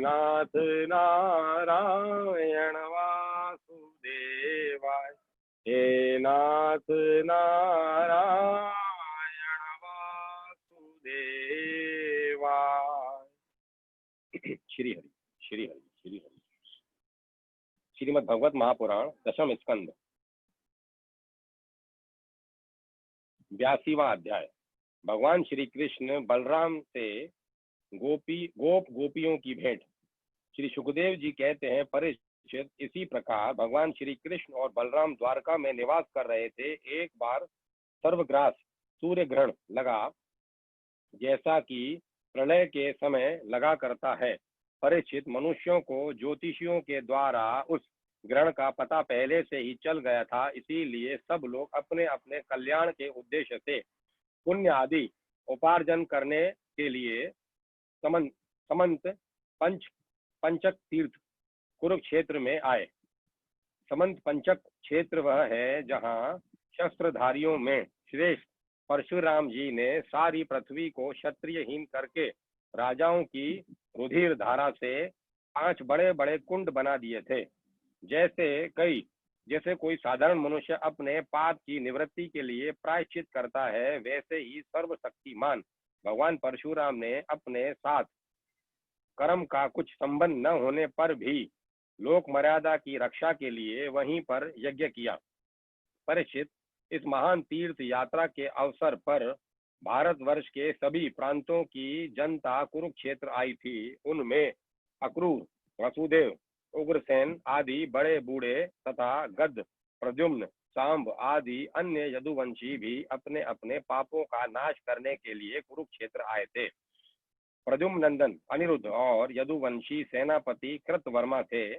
नाथ नारायण वासुदेवाय, हे नाथ नारायण वासुदेवाय। श्री हरि श्री हरि श्री हरि। श्रीमद् भगवत महापुराण दशम स्कंद 82वां अध्याय। भगवान श्री कृष्ण बलराम से गोपियों की भेंट। श्री सुखदेव जी कहते हैं, परीक्षित, इसी प्रकार भगवान श्री कृष्ण और बलराम द्वारका में निवास कर रहे थे। एक बार सर्वग्रास सूर्य ग्रहण लगा, जैसा कि प्रलय के समय लगा करता है। परीक्षित, मनुष्यों को ज्योतिषियों के द्वारा उस ग्रहण का पता पहले से ही चल गया था, इसीलिए सब लोग अपने अपने कल्याण के उद्देश्य से पुण्य आदि उपार्जन करने के लिए समंत पंचक तीर्थ कुरुक्षेत्र में आए। समंत पंचक क्षेत्र वह है जहाँ शस्त्रधारियों में श्रेष्ठ परशुराम जी ने सारी पृथ्वी को क्षत्रियहीन करके राजाओं की रुधिर धारा से 5 बड़े बड़े कुंड बना दिए थे। जैसे कोई साधारण मनुष्य अपने पाप की निवृत्ति के लिए प्रायश्चित करता है, वैसे ही सर्वशक्तिमान भगवान परशुराम ने अपने साथ कर्म का कुछ संबंध न होने पर भी लोक मर्यादा की रक्षा के लिए वहीं पर यज्ञ किया। परीक्षित, इस महान तीर्थ यात्रा के अवसर पर भारतवर्ष के सभी प्रांतों की जनता कुरुक्षेत्र आई थी। उनमें अक्रूर, वसुदेव, उग्रसेन आदि बड़े बूढ़े तथा गद, प्रद्युम्न, सांब आदि अन्य यदुवंशी भी अपने अपने पापों का नाश करने के लिए कुरुक्षेत्र आए थे। प्रद्युम्न नंदन अनिरुद्ध और यदुवंशी सेनापति कृतवर्मा थे।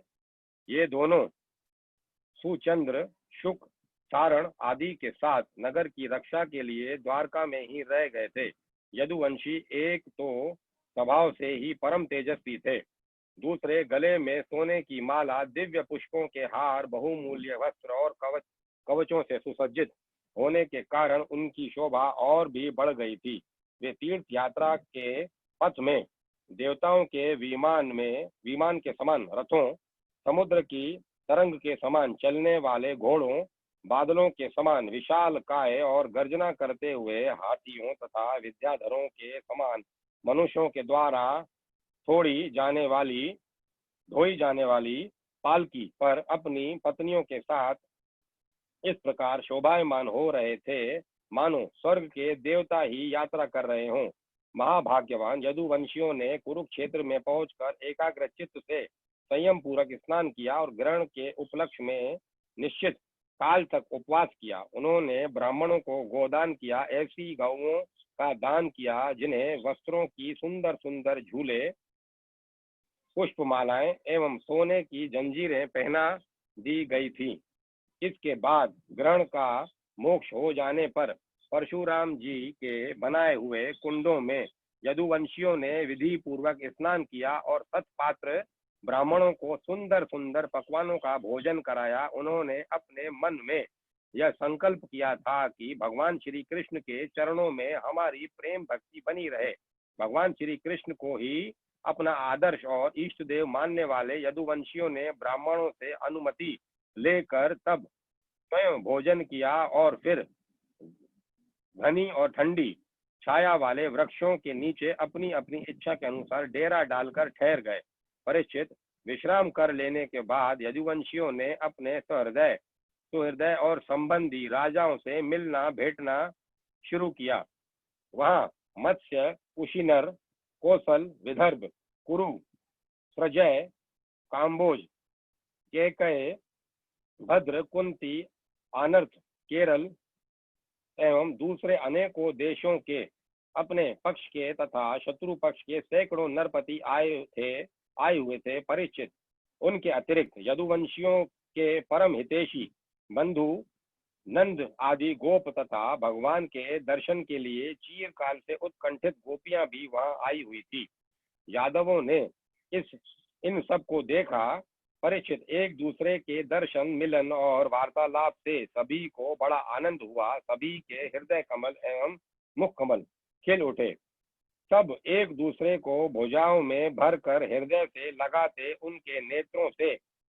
ये दोनों सुचंद्र, शुक, सारण आदि के साथ नगर की रक्षा के लिए द्वारका में ही रह गए थे। यदुवंशी एक तो स्वभाव से ही परम तेजस्वी थे, दूसरे गले में सोने की माला, दिव्य पुष्पों के हार, बहुमूल्य वस्त्र और कवचों से सुसज्जित होने के कारण उनकी शोभा और भी बढ़ गई थी। वे तीर्थ यात्रा के पथ में देवताओं के विमान के समान रथों, समुद्र की तरंग के समान चलने वाले घोड़ों, बादलों के समान विशाल काय और गर्जना करते हुए हाथियों तथा विद्याधरों के समान मनुष्यों के द्वारा धोई जाने वाली पालकी पर अपनी पत्नियों के साथ इस प्रकार शोभायमान हो रहे थे, मानो स्वर्ग के देवता ही यात्रा कर रहे हों। महाभाग्यवान यदुवंशियों ने कुरुक्षेत्र में पहुंचकर एकाग्र चित्त से संयम पूर्वक स्नान किया और ग्रहण के उपलक्ष्य में निश्चित काल तक उपवास किया। उन्होंने ब्राह्मणों को गोदान किया, ऐसी गौओं का दान किया जिन्हें वस्त्रों की सुंदर सुंदर झूले, पुष्पमालाएं एवं सोने की जंजीरें पहना दी गई थी। इसके बाद ग्रहण का मोक्ष हो जाने पर परशुराम जी के बनाए हुए कुंडों में यदुवंशियों ने विधि पूर्वक स्नान किया और सत्पात्र ब्राह्मणों को सुंदर सुंदर पकवानों का भोजन कराया। उन्होंने अपने मन में यह संकल्प किया था कि भगवान श्री कृष्ण के चरणों में हमारी प्रेम भक्ति बनी रहे। भगवान श्री कृष्ण को ही अपना आदर्श और इष्ट देव मानने वाले यदुवंशियों ने ब्राह्मणों से अनुमति लेकर तब स्वयं भोजन किया और फिर घनी और ठंडी छाया वाले वृक्षों के नीचे अपनी अपनी इच्छा के अनुसार डेरा डालकर ठहर गए। परीक्षित, विश्राम कर लेने के बाद यदुवंशियों ने अपने सुहृदय और संबंधी राजाओं से मिलना भेंटना शुरू किया। वहां मत्स्य, कुशीनर, कौशल, विदर्भ, कुरु, प्रजय, काम्बोज, केकय, भद्र, कुंती, आनर्थ, केरल एवं दूसरे अनेकों देशों के अपने पक्ष के तथा शत्रु पक्ष के सैकड़ों नरपति आए हुए थे। परीक्षित, उनके अतिरिक्त यदुवंशियों के परम हितैषी बंधु नंद आदि गोप तथा भगवान के दर्शन के लिए चिरकाल से उत्कंठित गोपियां भी वहां आई हुई थी। यादवों ने इन सब को देखा। परीक्षित, एक दूसरे के दर्शन, मिलन और वार्तालाप से सभी को बड़ा आनंद हुआ। सभी के हृदय कमल एवं मुख कमल खिल उठे। सब एक दूसरे को भुजाओं में भरकर हृदय से लगाते, उनके नेत्रों से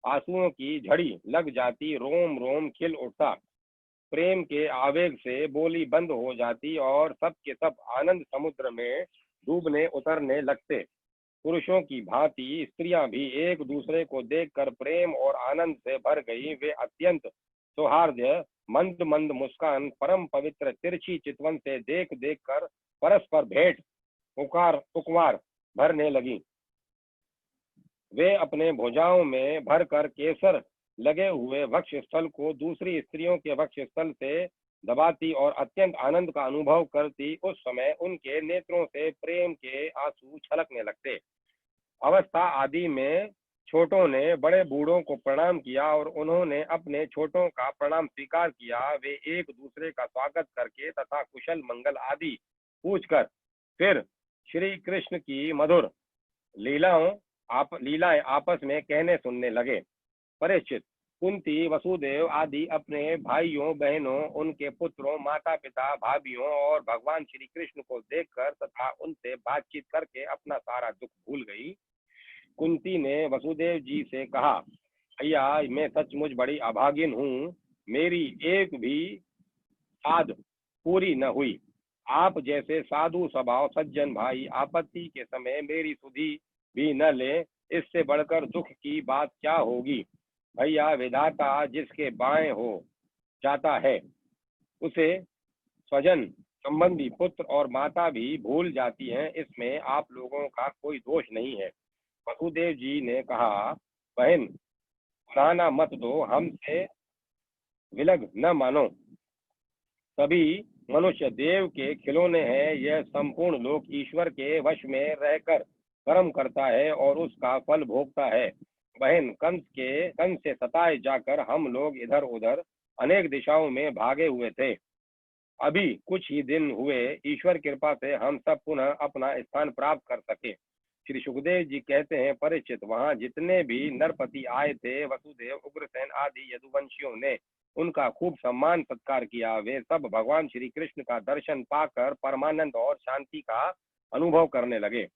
आंसुओं की झड़ी लग जाती, रोम रोम खिल उठता, प्रेम के आवेग से बोली बंद हो जाती और सब के सब आनंद समुद्र में डूबने उतरने लगते। पुरुषों की भांति स्त्रियां भी एक दूसरे को देखकर प्रेम और आनंद से भर गई। वे अत्यंत सौहार्द्य, मंद मंद मुस्कान, परम पवित्र तिरछी चितवन से देख देख कर परस्पर भेंट पुकार पुकार भरने लगी। वे अपने भुजाओं में भरकर केसर लगे हुए वक्ष स्थल को दूसरी स्त्रियों के वक्ष स्थल से दबाती और अत्यंत आनंद का अनुभव करती। उस समय उनके नेत्रों से प्रेम के आंसू छलकने लगते। अवस्था आदि में छोटों ने बड़े बूढ़ों को प्रणाम किया और उन्होंने अपने छोटों का प्रणाम स्वीकार किया। वे एक दूसरे का स्वागत करके तथा कुशल मंगल आदि पूछकर फिर श्री कृष्ण की मधुर लीलाएं आपस में कहने सुनने लगे। परीक्षित, कुंती, वसुदेव आदि अपने भाइयों बहनों, उनके पुत्रों, माता पिता, भाभीियों और भगवान श्री कृष्ण को देखकर तथा उनसे बातचीत करके अपना सारा दुख भूल गई। कुंती ने वसुदेव जी से कहा, भैया, मैं सचमुच बड़ी अभागिन हूँ। मेरी एक भी साध पूरी न हुई। आप जैसे साधु स्वभाव सज्जन भाई आपत्ति के समय मेरी सुधि भी न ले, इससे बढ़कर दुख की बात क्या होगी। भैया, विधाता जिसके बाएं हो जाता है उसे स्वजन संबंधी पुत्र और माता भी भूल जाती हैं। इसमें आप लोगों का कोई दोष नहीं है। वसुदेव जी ने कहा, बहन, फलाना मत दो, हमसे विलग न मानो। सभी मनुष्य देव के खिलौने हैं। यह संपूर्ण लोक ईश्वर के वश में रहकर कर्म करता है और उसका फल भोगता है। बहन, कंस से सताए जाकर हम लोग इधर उधर अनेक दिशाओं में भागे हुए थे। अभी कुछ ही दिन हुए, ईश्वर कृपा से हम सब पुनः अपना स्थान प्राप्त कर सके। श्री सुखदेव जी कहते हैं, परीक्षित, वहां जितने भी नरपति आए थे, वसुदेव, उग्रसेन आदि यदुवंशियों ने उनका खूब सम्मान सत्कार किया। वे सब भगवान श्री कृष्ण का दर्शन पाकर परमानंद और शांति का अनुभव करने लगे।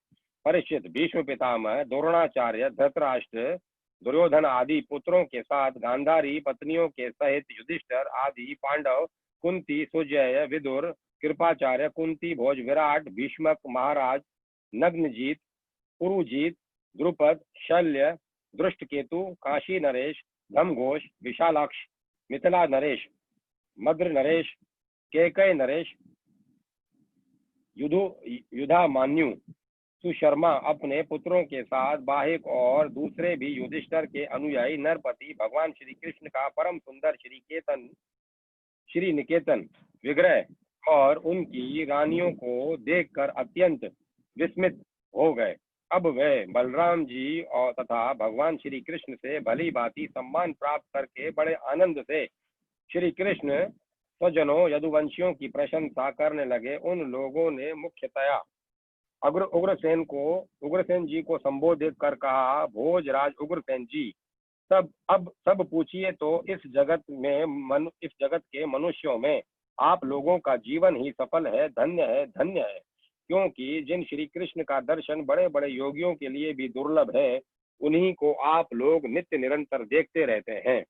परीक्षित, भीष्म पितामह, द्रोणाचार्य, धृतराष्ट्र, दुर्योधन आदि पुत्रों के साथ गांधारी पत्नियों के सहित युधिष्ठिर आदि पांडव, कुंती, सुजय, विदुर, कृपाचार्य, कुंती भोज, विराट, भीष्मक महाराज, नग्नजीत, पुरुजीत, द्रुपद, शल्य, दृष्टकेतु, काशी नरेश, धमघोष, विशालाक्ष, मिथिला नरेश, मद्र नरेश, केकय नरेश, युधामान्यु, सुशर्मा अपने पुत्रों के साथ बाहिक और दूसरे भी युधिष्ठिर के अनुयायी नरपति भगवान श्री कृष्ण का परम सुंदर श्री निकेतन विग्रह और उनकी रानियों को देखकर अत्यंत विस्मित हो गए। अब वे बलराम जी और तथा भगवान श्री कृष्ण से भली भांति सम्मान प्राप्त करके बड़े आनंद से श्री कृष्ण स्वजनों यदुवंशियों की प्रशंसा करने लगे। उन लोगों ने मुख्यतया उग्रसेन जी को संबोधित कर कहा, भोजराज उग्रसेन जी, सब पूछिए तो इस जगत के मनुष्यों में आप लोगों का जीवन ही सफल है, धन्य है, धन्य है। क्योंकि जिन श्री कृष्ण का दर्शन बड़े बड़े योगियों के लिए भी दुर्लभ है, उन्हीं को आप लोग नित्य निरंतर देखते रहते हैं।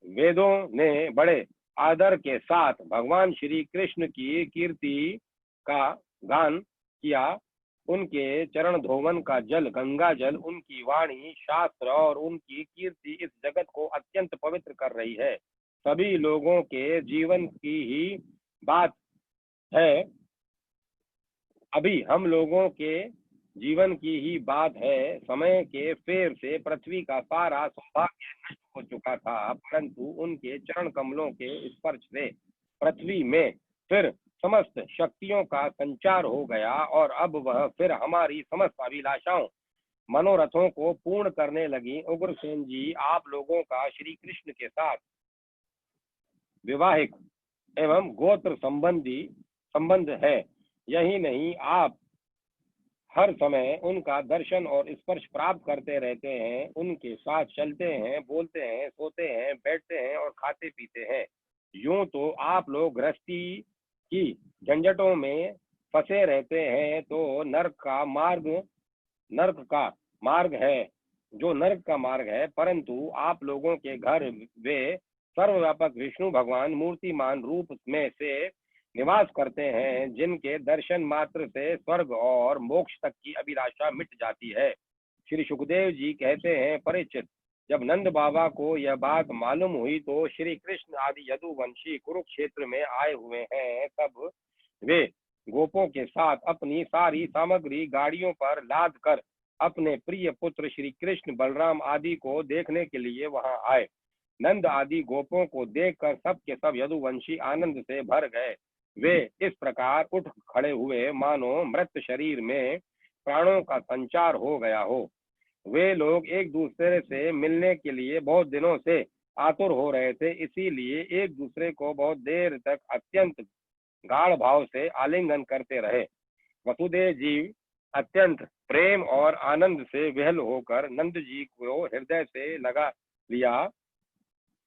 वेदों ने बड़े आदर के साथ भगवान श्री कृष्ण की कीर्ति का गान किया। उनके चरण धोवन का जल गंगा जल, उनकी वाणी शास्त्र और उनकी कीर्ति इस जगत को अत्यंत पवित्र कर रही है। सभी लोगों के जीवन की ही बात है। अभी हम लोगों के जीवन की ही बात है। समय के फेर से पृथ्वी का सारा सौभाग्य नष्ट हो चुका था, परंतु उनके चरण कमलों के स्पर्श से पृथ्वी में फिर समस्त शक्तियों का संचार हो गया और अब वह फिर हमारी समस्त अभिलाषाओं मनोरथों को पूर्ण करने लगी। उग्रसेन जी, आप लोगों का श्री कृष्ण के साथ विवाहिक एवं गोत्र संबंधी संबंध है। यही नहीं, आप हर समय उनका दर्शन और स्पर्श प्राप्त करते रहते हैं, उनके साथ चलते हैं, बोलते हैं, सोते हैं, बैठते हैं और खाते पीते हैं। यूं तो आप लोग गृहस्थी की झंझटों में फंसे रहते हैं तो नर्क का मार्ग है, जो नर्क का मार्ग है, परंतु आप लोगों के घर वे सर्वव्यापक विष्णु भगवान मूर्तिमान रूप में से निवास करते हैं, जिनके दर्शन मात्र से स्वर्ग और मोक्ष तक की अभिलाषा मिट जाती है। श्री सुखदेव जी कहते हैं, परीक्षित, जब नंद बाबा को यह बात मालूम हुई तो श्री कृष्ण आदि यदुवंशी कुरुक्षेत्र में आए हुए हैं, तब वे गोपों के साथ अपनी सारी सामग्री गाड़ियों पर लाद कर अपने प्रिय पुत्र श्री कृष्ण बलराम आदि को देखने के लिए वहां आए। नंद आदि गोपों को देखकर सब के सब यदुवंशी आनंद से भर गए। वे इस प्रकार उठ खड़े हुए मानो मृत शरीर में प्राणों का संचार हो गया हो। वे लोग एक दूसरे से मिलने के लिए बहुत दिनों से आतुर हो रहे थे, इसीलिए एक दूसरे को बहुत देर तक अत्यंत गाढ़ भाव से आलिंगन करते रहे। वसुदेव जी अत्यंत प्रेम और आनंद से विह्वल होकर नंद जी को हृदय से लगा लिया।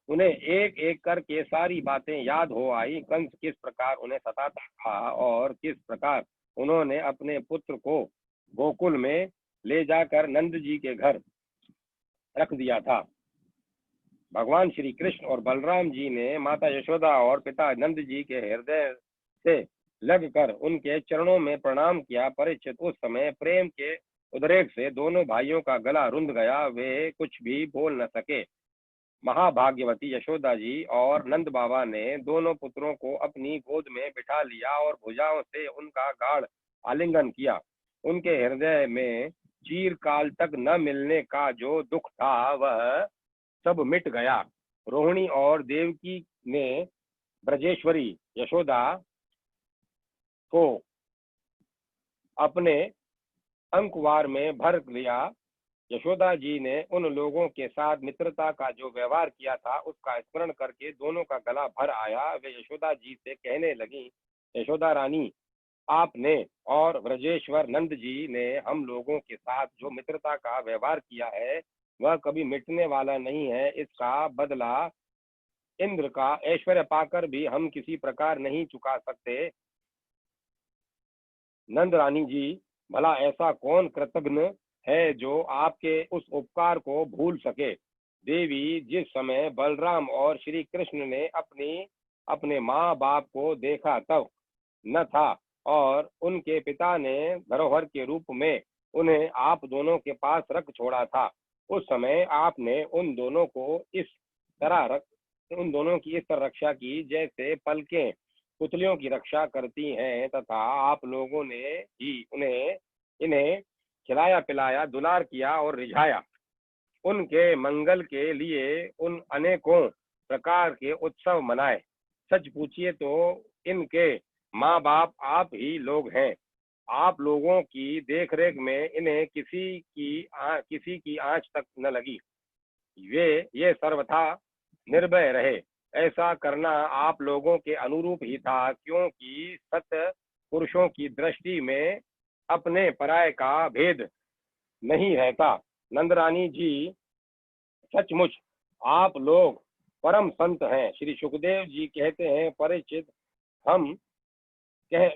उन्हें एक एक करके सारी बातें याद हो आई। कंस किस प्रकार उन्हें सताता था और किस प्रकार उन्होंने अपने पुत्र को गोकुल में ले जाकर नंद जी के घर रख दिया था। भगवान श्री कृष्ण और बलराम जी ने माता यशोदा और पिता नंद जी के हृदय से लगकर उनके चरणों में प्रणाम किया। परीक्षित, उस समय प्रेम के उद्रेक से दोनों भाइयों का गला रुंध गया, वे कुछ भी बोल न सके। महाभाग्यवती यशोदा जी और नंद बाबा ने दोनों पुत्रों को अपनी गोद में बिठा लिया और भुजाओं से उनका गाढ़ आलिंगन किया। उनके हृदय में चीरकाल तक न मिलने का जो दुख था वह सब मिट गया। रोहिणी और देवकी ने ब्रजेश्वरी यशोदा को अपने अंकवार में भर लिया। यशोदा जी ने उन लोगों के साथ मित्रता का जो व्यवहार किया था उसका स्मरण करके दोनों का गला भर आया। वे यशोदा जी से कहने लगी, यशोदा रानी, आपने और ब्रजेश्वर नंद जी ने हम लोगों के साथ जो मित्रता का व्यवहार किया है वह कभी मिटने वाला नहीं है। इसका बदला इंद्र का ऐश्वर्य पाकर भी हम किसी प्रकार नहीं चुका सकते। नंद रानी जी, भला ऐसा कौन कृतघ्न है जो आपके उस उपकार को भूल सके। देवी, जिस समय बलराम और श्री कृष्ण ने अपने माँ बाप को देखा तब न था और उनके पिता ने धरोहर के रूप में उन्हें आप दोनों के पास रख छोड़ा था, उस समय आपने उन दोनों की इस तरह रक्षा की जैसे पलकें पुतलियों की रक्षा करती हैं, तथा आप लोगों ने ही इन्हें खिलाया पिलाया, दुलार किया और रिझाया। उनके मंगल के लिए उन अनेकों प्रकार के उत्सव मनाए। सच पूछिए तो इनके माँ बाप आप ही लोग हैं। आप लोगों की देखरेख में इन्हें किसी की आंच तक न लगी। ये सर्वथा निर्भय रहे। ऐसा करना आप लोगों के अनुरूप ही था, क्योंकि सत पुरुषों की दृष्टि में अपने पराये का भेद नहीं रहता। नंदरानी जी, सचमुच आप लोग परम संत हैं। श्री सुखदेव जी कहते हैं, परीक्षित, हम कह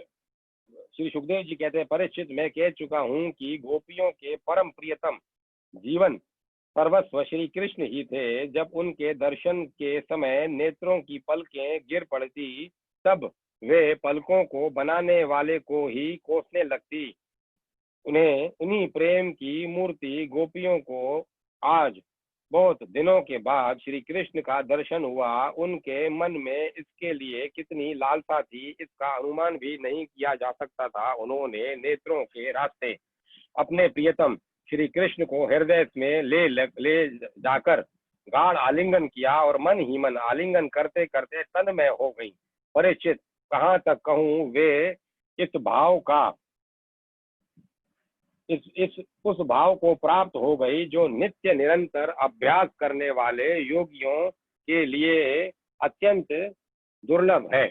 श्री सुखदेव जी कहते हैं, परीक्षित, मैं कह चुका हूँ कि गोपियों के परम प्रियतम जीवन सर्वस्व श्री कृष्ण ही थे। जब उनके दर्शन के समय नेत्रों की पलकें गिर पड़ती तब वे पलकों को बनाने वाले को ही कोसने लगती। उन्हें उन्हीं प्रेम की मूर्ति गोपियों को आज बहुत दिनों के बाद श्री कृष्ण का दर्शन हुआ। उनके मन में इसके लिए कितनी लालसा थी इसका अनुमान भी नहीं किया जा सकता था। उन्होंने नेत्रों के रास्ते अपने प्रियतम श्री कृष्ण को हृदय में ले जाकर गाढ़ आलिंगन किया और मन ही मन आलिंगन करते करते तन्मय हो गई। परीक्षित, कहाँ तक कहूँ, वे उस भाव को प्राप्त हो गई जो नित्य निरंतर अभ्यास करने वाले योगियों के लिए अत्यंत दुर्लभ है।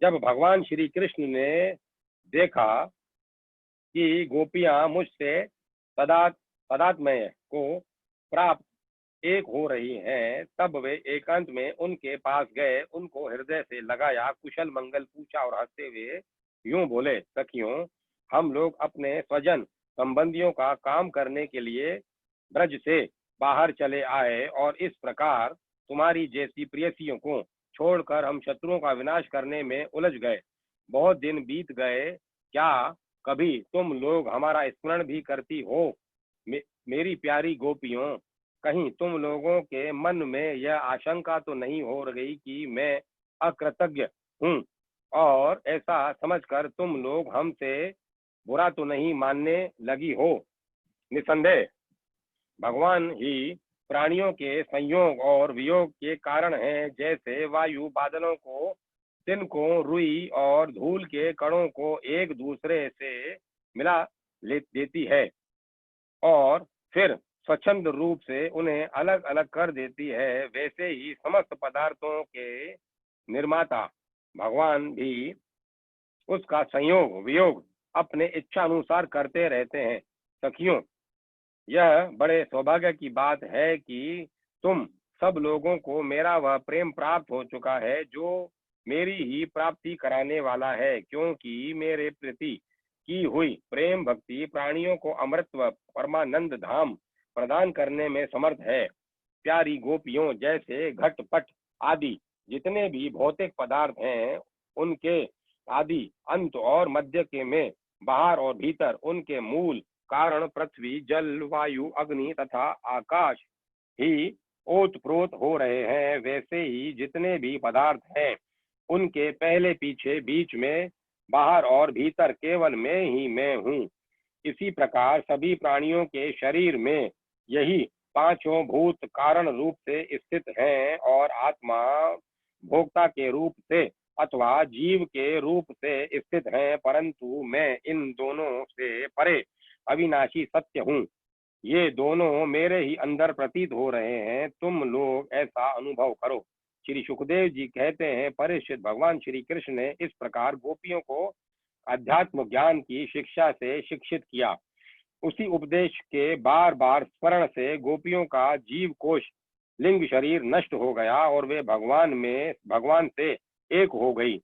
जब भगवान श्री कृष्ण ने देखा कि गोपियां मुझसे तदात्मय को प्राप्त एक हो रही हैं, तब वे एकांत में उनके पास गए, उनको हृदय से लगाया, कुशल मंगल पूछा और हंसते हुए यूं बोले, सखियों, हम लोग अपने स्वजन संबंधियों का काम करने के लिए ब्रज से बाहर चले आए और इस प्रकार तुम्हारी जैसी प्रेयसियों को छोड़कर हम शत्रुओं का विनाश करने में उलझ गए। बहुत दिन बीत गए, क्या कभी तुम लोग हमारा स्मरण भी करती हो? मेरी प्यारी गोपियों, कहीं तुम लोगों के मन में यह आशंका तो नहीं हो रही कि मैं अकृतज्ञ हूँ और ऐसा समझकर तुम लोग हमसे बुरा तो नहीं मानने लगी हो? निसंदेह भगवान ही प्राणियों के संयोग और वियोग के कारण हैं। जैसे वायु बादलों को, तिनकों, रुई और धूल के कणों को एक दूसरे से मिला ले देती है और फिर स्वच्छंद रूप से उन्हें अलग अलग कर देती है, वैसे ही समस्त पदार्थों के निर्माता भगवान भी उसका संयोग वियोग अपने इच्छा अनुसार करते रहते हैं। सखियों, यह बड़े सौभाग्य की बात है कि तुम सब लोगों को मेरा वह प्रेम प्राप्त हो चुका है जो मेरी ही प्राप्ति कराने वाला है, क्योंकि मेरे प्रति की हुई प्रेम भक्ति प्राणियों को अमृत व परमानंद धाम प्रदान करने में समर्थ है। प्यारी गोपियों, जैसे घट पट आदि जितने भी भौतिक पदार्थ हैं, उनके आदि अंत और मध्य के में बाहर और भीतर उनके मूल कारण पृथ्वी, जल, वायु, अग्नि तथा आकाश ही ओतप्रोत हो रहे हैं, वैसे ही जितने भी पदार्थ हैं उनके पहले पीछे, बीच में, बाहर और भीतर केवल मैं ही मैं हूँ। इसी प्रकार सभी प्राणियों के शरीर में यही पांचों भूत कारण रूप से स्थित हैं और आत्मा भोक्ता के रूप से अथवा जीव के रूप से स्थित हैं, परंतु मैं इन दोनों से परे अविनाशी सत्य हूँ। ये दोनों मेरे ही अंदर प्रतीत हो रहे हैं, तुम लोग ऐसा अनुभव करो। श्री सुखदेव जी कहते हैं, परीक्षित, भगवान श्री कृष्ण ने इस प्रकार गोपियों को अध्यात्म ज्ञान की शिक्षा से शिक्षित किया। उसी उपदेश के बार बार स्मरण से गोपियों का जीव कोश लिंग शरीर नष्ट हो गया और वे भगवान से एक हो गई,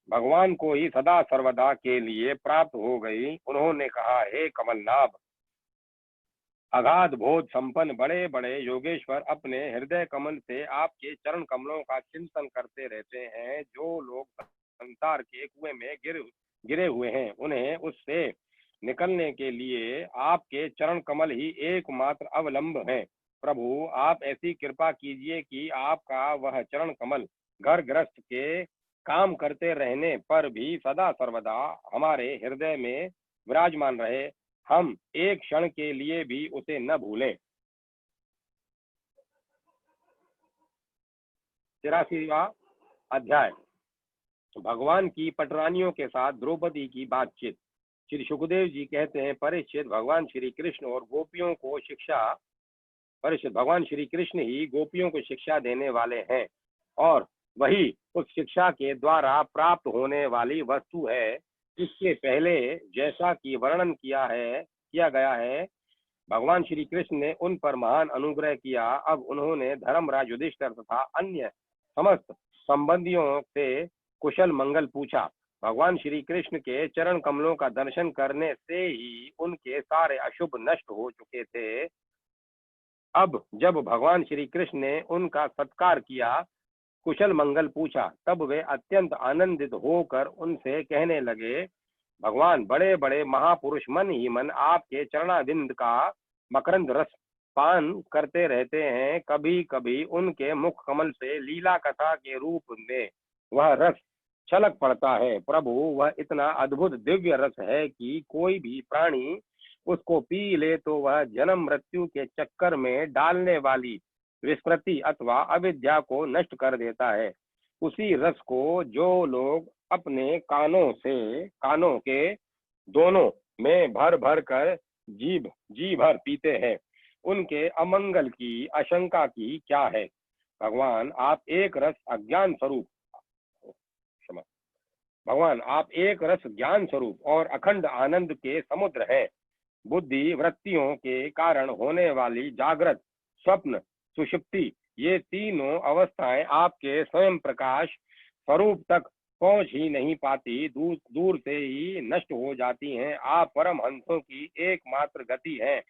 भगवान को ही सदा सर्वदा के लिए प्राप्त हो गई। उन्होंने कहा, हे कमलनाभ, अगाध बोध संपन्न बड़े बड़े योगेश्वर अपने हृदय कमल से आपके चरण कमलों का चिंतन करते रहते हैं। जो लोग संसार के कुएं में गिरे हुए हैं, उन्हें उससे निकलने के लिए आपके चरण कमल ही एकमात्र अवलंब है। प्रभु, आप ऐसी कृपा कीजिए कि आपका वह चरण कमल घर गृहस्थ के काम करते रहने पर भी सदा सर्वदा हमारे हृदय में विराजमान रहे, हम एक क्षण के लिए भी उसे न भूलें। 83वां अध्याय, भगवान की पटरानियों के साथ द्रौपदी की बातचीत। श्री सुखदेव जी कहते हैं, परीक्षित, भगवान श्री कृष्ण ही गोपियों को शिक्षा देने वाले हैं और वही उस शिक्षा के द्वारा प्राप्त होने वाली वस्तु है। इसके पहले जैसा कि वर्णन किया गया है, भगवान श्री कृष्ण ने उन पर महान अनुग्रह किया। अब उन्होंने धर्मराज युधिष्ठिर तथा अन्य समस्त संबंधियों से कुशल मंगल पूछा। भगवान श्री कृष्ण के चरण कमलों का दर्शन करने से ही उनके सारे अशुभ नष्ट हो चुके थे। अब जब भगवान श्री कृष्ण ने उनका सत्कार किया, कुशल मंगल पूछा, तब वे अत्यंत आनंदित होकर उनसे कहने लगे, भगवान, बड़े बड़े महापुरुष मन ही मन आपके चरणारविंद का मकरंद रस पान करते रहते हैं। कभी कभी उनके मुख कमल से लीला कथा के रूप में वह रस छलक पड़ता है। प्रभु, वह इतना अद्भुत दिव्य रस है कि कोई भी प्राणी उसको पी ले तो वह जन्म मृत्यु के चक्कर में डालने वाली विस्मृति अथवा अविद्या को नष्ट कर देता है। उसी रस को जो लोग अपने कानों के दोनों में भर भर कर जी भर पीते हैं, उनके अमंगल की आशंका की क्या है? भगवान, आप एक रस ज्ञान स्वरूप और अखंड आनंद के समुद्र हैं। बुद्धि वृत्तियों के कारण होने वाली जागृत, स्वप्न, सुषुप्ति, ये तीनों अवस्थाएं आपके स्वयं प्रकाश स्वरूप तक पहुंच ही नहीं पाती, दूर दूर से ही नष्ट हो जाती हैं। आप परमहंसों की एकमात्र गति हैं।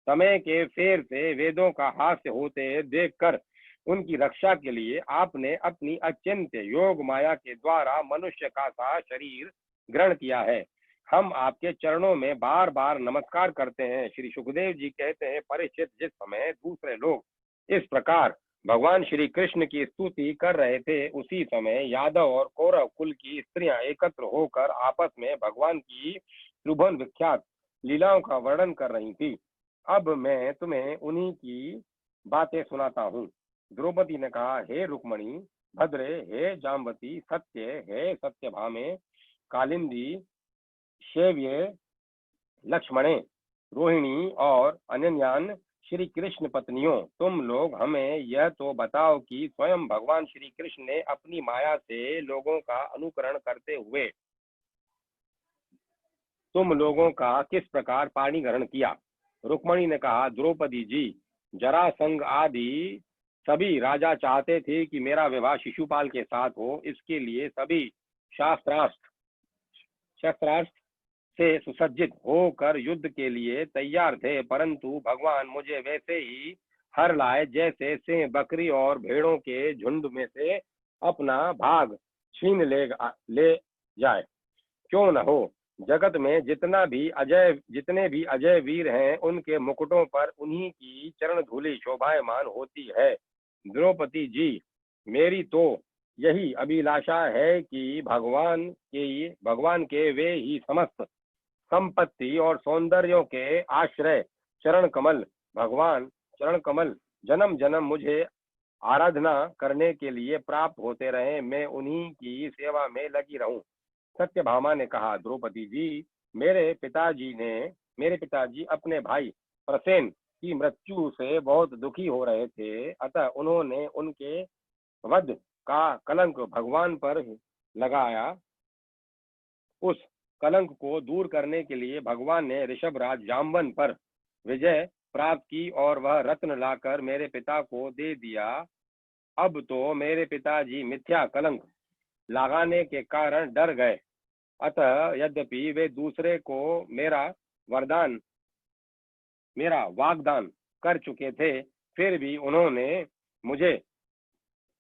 समय के फेर से वेदों का हास्य होते देखकर उनकी रक्षा के लिए आपने अपनी अत्यंत योग माया के द्वारा मनुष्य का सा शरीर ग्रहण किया है। हम आपके चरणों में बार बार नमस्कार करते हैं। श्री सुखदेव जी कहते हैं, परीक्षित, जिस समय दूसरे लोग इस प्रकार भगवान श्री कृष्ण की स्तुति कर रहे थे, उसी समय यादव और कौरव कुल की स्त्रियां एकत्र होकर आपस में भगवान की त्रिभुवन विख्यात लीलाओं का वर्णन कर रही थी। अब मैं तुम्हें उन्हीं की बातें सुनाता हूँ। द्रौपदी ने कहा, हे रुक्मणी, भद्रे, हे जाम्बती, सत्य, हे सत्यभामे, कालिंदी, शैव्य, लक्ष्मणे, रोहिणी और अनन्यान श्री कृष्ण पत्नियों, तुम लोग हमें यह तो बताओ कि स्वयं भगवान श्री कृष्ण ने अपनी माया से लोगों का अनुकरण करते हुए तुम लोगों का किस प्रकार पाणी ग्रहण किया। रुक्मणी ने कहा, द्रौपदी जी, जरासंध आदि सभी राजा चाहते थे कि मेरा विवाह शिशुपाल के साथ हो। इसके लिए सभी शस्त्रास्त्र से सुसज्जित होकर युद्ध के लिए तैयार थे, परंतु भगवान मुझे वैसे ही हर लाए जैसे सिंह बकरी और भेड़ों के झुंड में से अपना भाग छीन ले जाए। क्यों न हो, जगत में जितने भी अजय वीर हैं, उनके मुकुटों पर उन्हीं की चरण धूलि शोभायमान होती है। द्रौपदी जी, मेरी तो यही अभिलाषा है कि भगवान के वे ही समस्त संपत्ति और सौंदर्यों के आश्रय चरण कमल जन्म जन्म मुझे आराधना करने के लिए प्राप्त होते रहे। मैं उन्हीं की सेवा में लगी रहूं। सत्यभामा ने कहा, द्रौपदी जी, मेरे पिताजी अपने भाई प्रसेन की मृत्यु से बहुत दुखी हो रहे थे, अतः उन्होंने उनके वध का कलंक भगवान पर लगाया। उस कलंक को दूर करने के लिए भगवान ने ऋषभराज जाम्बन पर विजय प्राप्त की और वह रत्न लाकर मेरे पिता को दे दिया। अब तो मेरे पिताजी मिथ्या कलंक लगाने के कारण डर गए, अतः यद्यपि वे दूसरे को मेरा वाग्दान कर चुके थे, फिर भी उन्होंने मुझे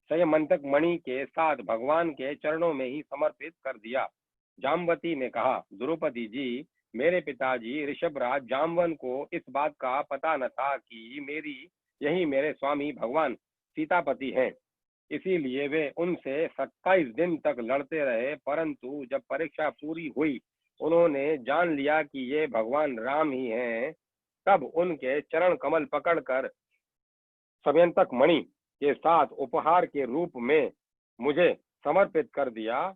संयमंतक मणि के साथ भगवान के चरणों में ही समर्पित कर दिया। जाम्बती ने कहा, द्रौपदी जी, मेरे पिताजी ऋषभराज जाम्बन को इस बात का पता न था कि यही मेरे स्वामी भगवान सीतापति हैं, इसीलिए वे उनसे 27 दिन तक लड़ते रहे, परंतु जब परीक्षा पूरी हुई, उन्होंने जान लिया कि ये भगवान राम ही हैं, तब उनके चरण कमल पकड़कर समयंतक मणि के साथ उपहार के रूप में मुझे समर्पित कर दिया।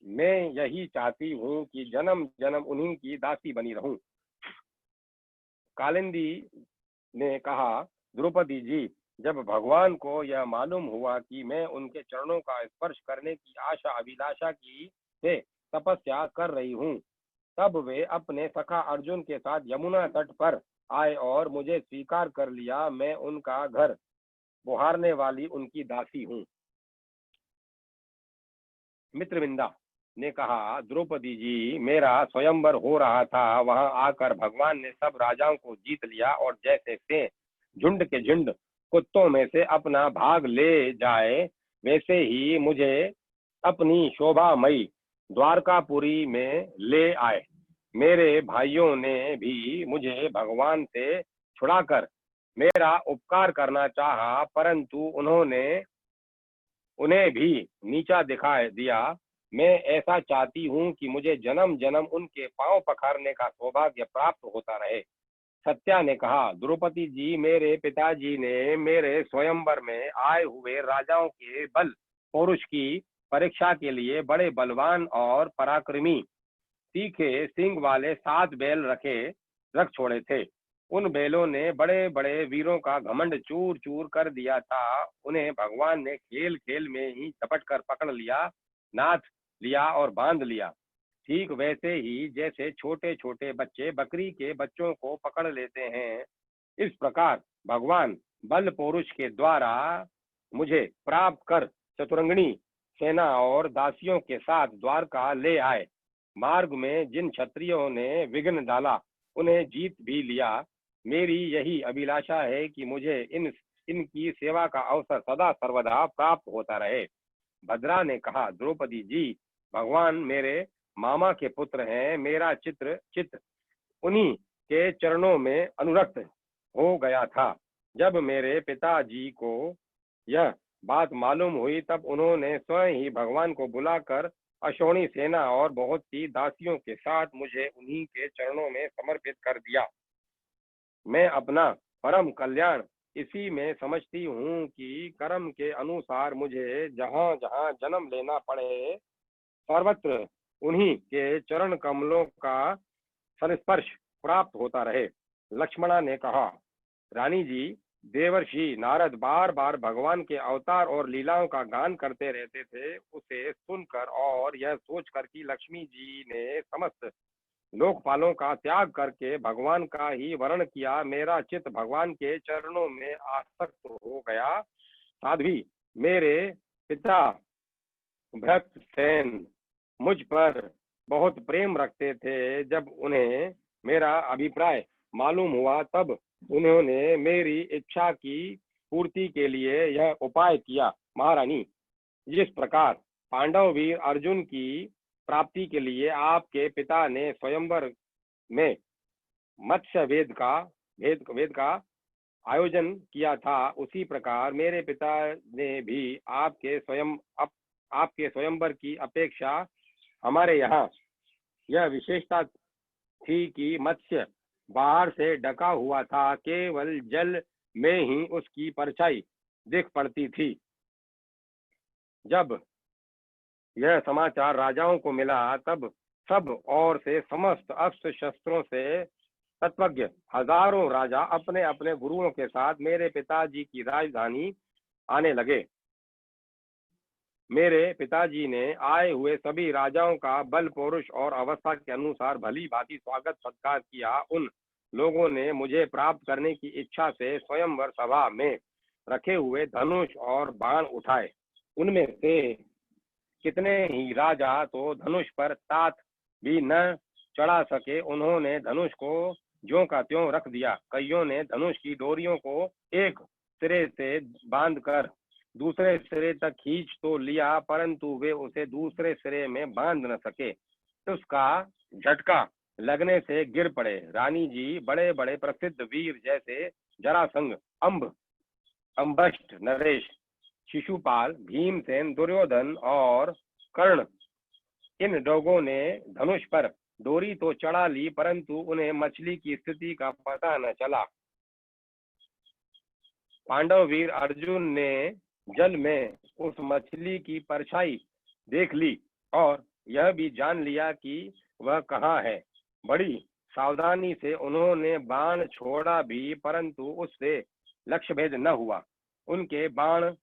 मैं यही चाहती हूँ कि जन्म जन्म उन्हीं की दासी बनी रहूं। कालिंदी ने कहा, द्रौपदी जी, जब भगवान को यह मालूम हुआ कि मैं उनके चरणों का स्पर्श करने की आशा अभिलाषा की से तपस्या कर रही हूँ, तब वे अपने सखा अर्जुन के साथ यमुना तट पर आए और मुझे स्वीकार कर लिया। मैं उनका घर बुहारने वाली उनकी दासी हूँ। मित्रविंदा ने कहा, द्रौपदी जी, मेरा स्वयंवर हो रहा था, वहां आकर भगवान ने सब राजाओं को जीत लिया और जैसे से झुंड के झुंड कुत्तों में से अपना भाग ले जाए, वैसे ही मुझे अपनी शोभामयी द्वारकापुरी में ले आए। मेरे भाइयों ने भी मुझे भगवान से छुड़ाकर मेरा उपकार करना चाहा, परंतु उन्हें भी नीचा दिखा दिया। मैं ऐसा चाहती हूँ कि मुझे जन्म जन्म उनके पांव पखारने का सौभाग्य प्राप्त होता रहे। सत्या ने कहा, द्रौपदी जी, मेरे पिताजी ने मेरे स्वयंवर में आए हुए राजाओं के बल पौरुष की परीक्षा के लिए बड़े बलवान और पराक्रमी तीखे सींग वाले 7 बैल रख छोड़े थे। उन बैलों ने बड़े बड़े वीरों का घमंड चूर चूर कर दिया था। उन्हें भगवान ने खेल खेल में ही झपट कर पकड़ लिया, नाथ लिया और बांध लिया। ठीक वैसे ही जैसे छोटे छोटे बच्चे बकरी के बच्चों को पकड़ लेते हैं, इस प्रकार भगवान बल पौरुष के द्वारा मुझे प्राप्त कर चतुरंगिणी सेना और दासियों के साथ द्वारका ले आए। मार्ग में जिन क्षत्रियों ने विघ्न डाला उन्हें जीत भी लिया। मेरी यही अभिलाषा है कि मुझे इनकी सेवा का अवसर सदा सर्वदा प्राप्त होता रहे। भद्रा ने कहा, द्रौपदी जी, भगवान मेरे मामा के पुत्र हैं। मेरा चित्त उन्हीं के चरणों में अनुरक्त हो गया था। जब मेरे पिताजी को यह बात मालूम हुई तब उन्होंने स्वयं ही भगवान को बुलाकर अशोणी सेना और बहुत सी दासियों के साथ मुझे उन्हीं के चरणों में समर्पित कर दिया। मैं अपना परम कल्याण इसी में समझती हूँ कि कर्म के अनुसार मुझे जहाँ जहाँ जन्म लेना पड़े सर्वत्र उन्हीं के चरण कमलों का संस्पर्श प्राप्त होता रहे। लक्ष्मणा ने कहा, रानी जी, देवर्षि नारद बार बार भगवान के अवतार और लीलाओं का गान करते रहते थे। उसे सुनकर और यह सोचकर कि लक्ष्मी जी ने समस्त लोकपालों का त्याग करके भगवान का ही वर्ण किया, मेरा चित्त भगवान के चरणों में आसक्त हो गया। साध्वी, मेरे पिता भक्तसेन मुझ पर बहुत प्रेम रखते थे। जब उन्हें मेरा अभिप्राय मालूम हुआ तब उन्होंने मेरी इच्छा की पूर्ति के लिए यह उपाय किया। महारानी, जिस प्रकार पांडव वीर अर्जुन की प्राप्ति के लिए आपके पिता ने स्वयंवर में मत्स्य वेद का आयोजन किया था, उसी प्रकार मेरे पिता ने भी आपके स्वयंवर की अपेक्षा हमारे यहाँ यह विशेषता थी कि मत्स्य बाहर से ढका हुआ था, केवल जल में ही उसकी परछाई दिख पड़ती थी। जब यह समाचार राजाओं को मिला तब सब ओर से समस्त अस्त्र शस्त्रों से तत्वज्ञ हजारों राजा अपने अपने गुरुओं के साथ मेरे पिताजी की राजधानी आने लगे। मेरे पिताजी ने आए हुए सभी राजाओं का बल पौरुष और अवस्था के अनुसार भली भांति स्वागत सत्कार किया। उन लोगों ने मुझे प्राप्त करने की इच्छा से स्वयंवर सभा में रखे हुए धनुष और बाण उठाए। उनमें से कितने ही राजा तो धनुष पर तात भी न चढ़ा सके, उन्होंने धनुष को ज्यों का त्यों रख दिया। कईयों ने धनुष की डोरियों को एक सिरे से बांधकर दूसरे सिरे तक खींच तो लिया, परंतु वे उसे दूसरे सिरे में बांध न सके। उसका झटका लगने से गिर पड़े। रानी जी, बड़े बड़े प्रसिद्ध वीर जैसे जरासंध, अंबष्ट, नरेश, शिशुपाल, भीमसेन, दुर्योधन और कर्ण, इन लोगों ने धनुष पर डोरी तो चढ़ा ली, परंतु उन्हें मछली की स्थिति का पता न चला। पांडव वीर अर्जुन ने जल में उस मछली की परछाई देख ली और यह भी जान लिया कि वह कहाँ है। बड़ी सावधानी से उन्होंने बाण छोड़ा भी, परंतु उससे लक्ष्य भेद न हुआ। उनके बाण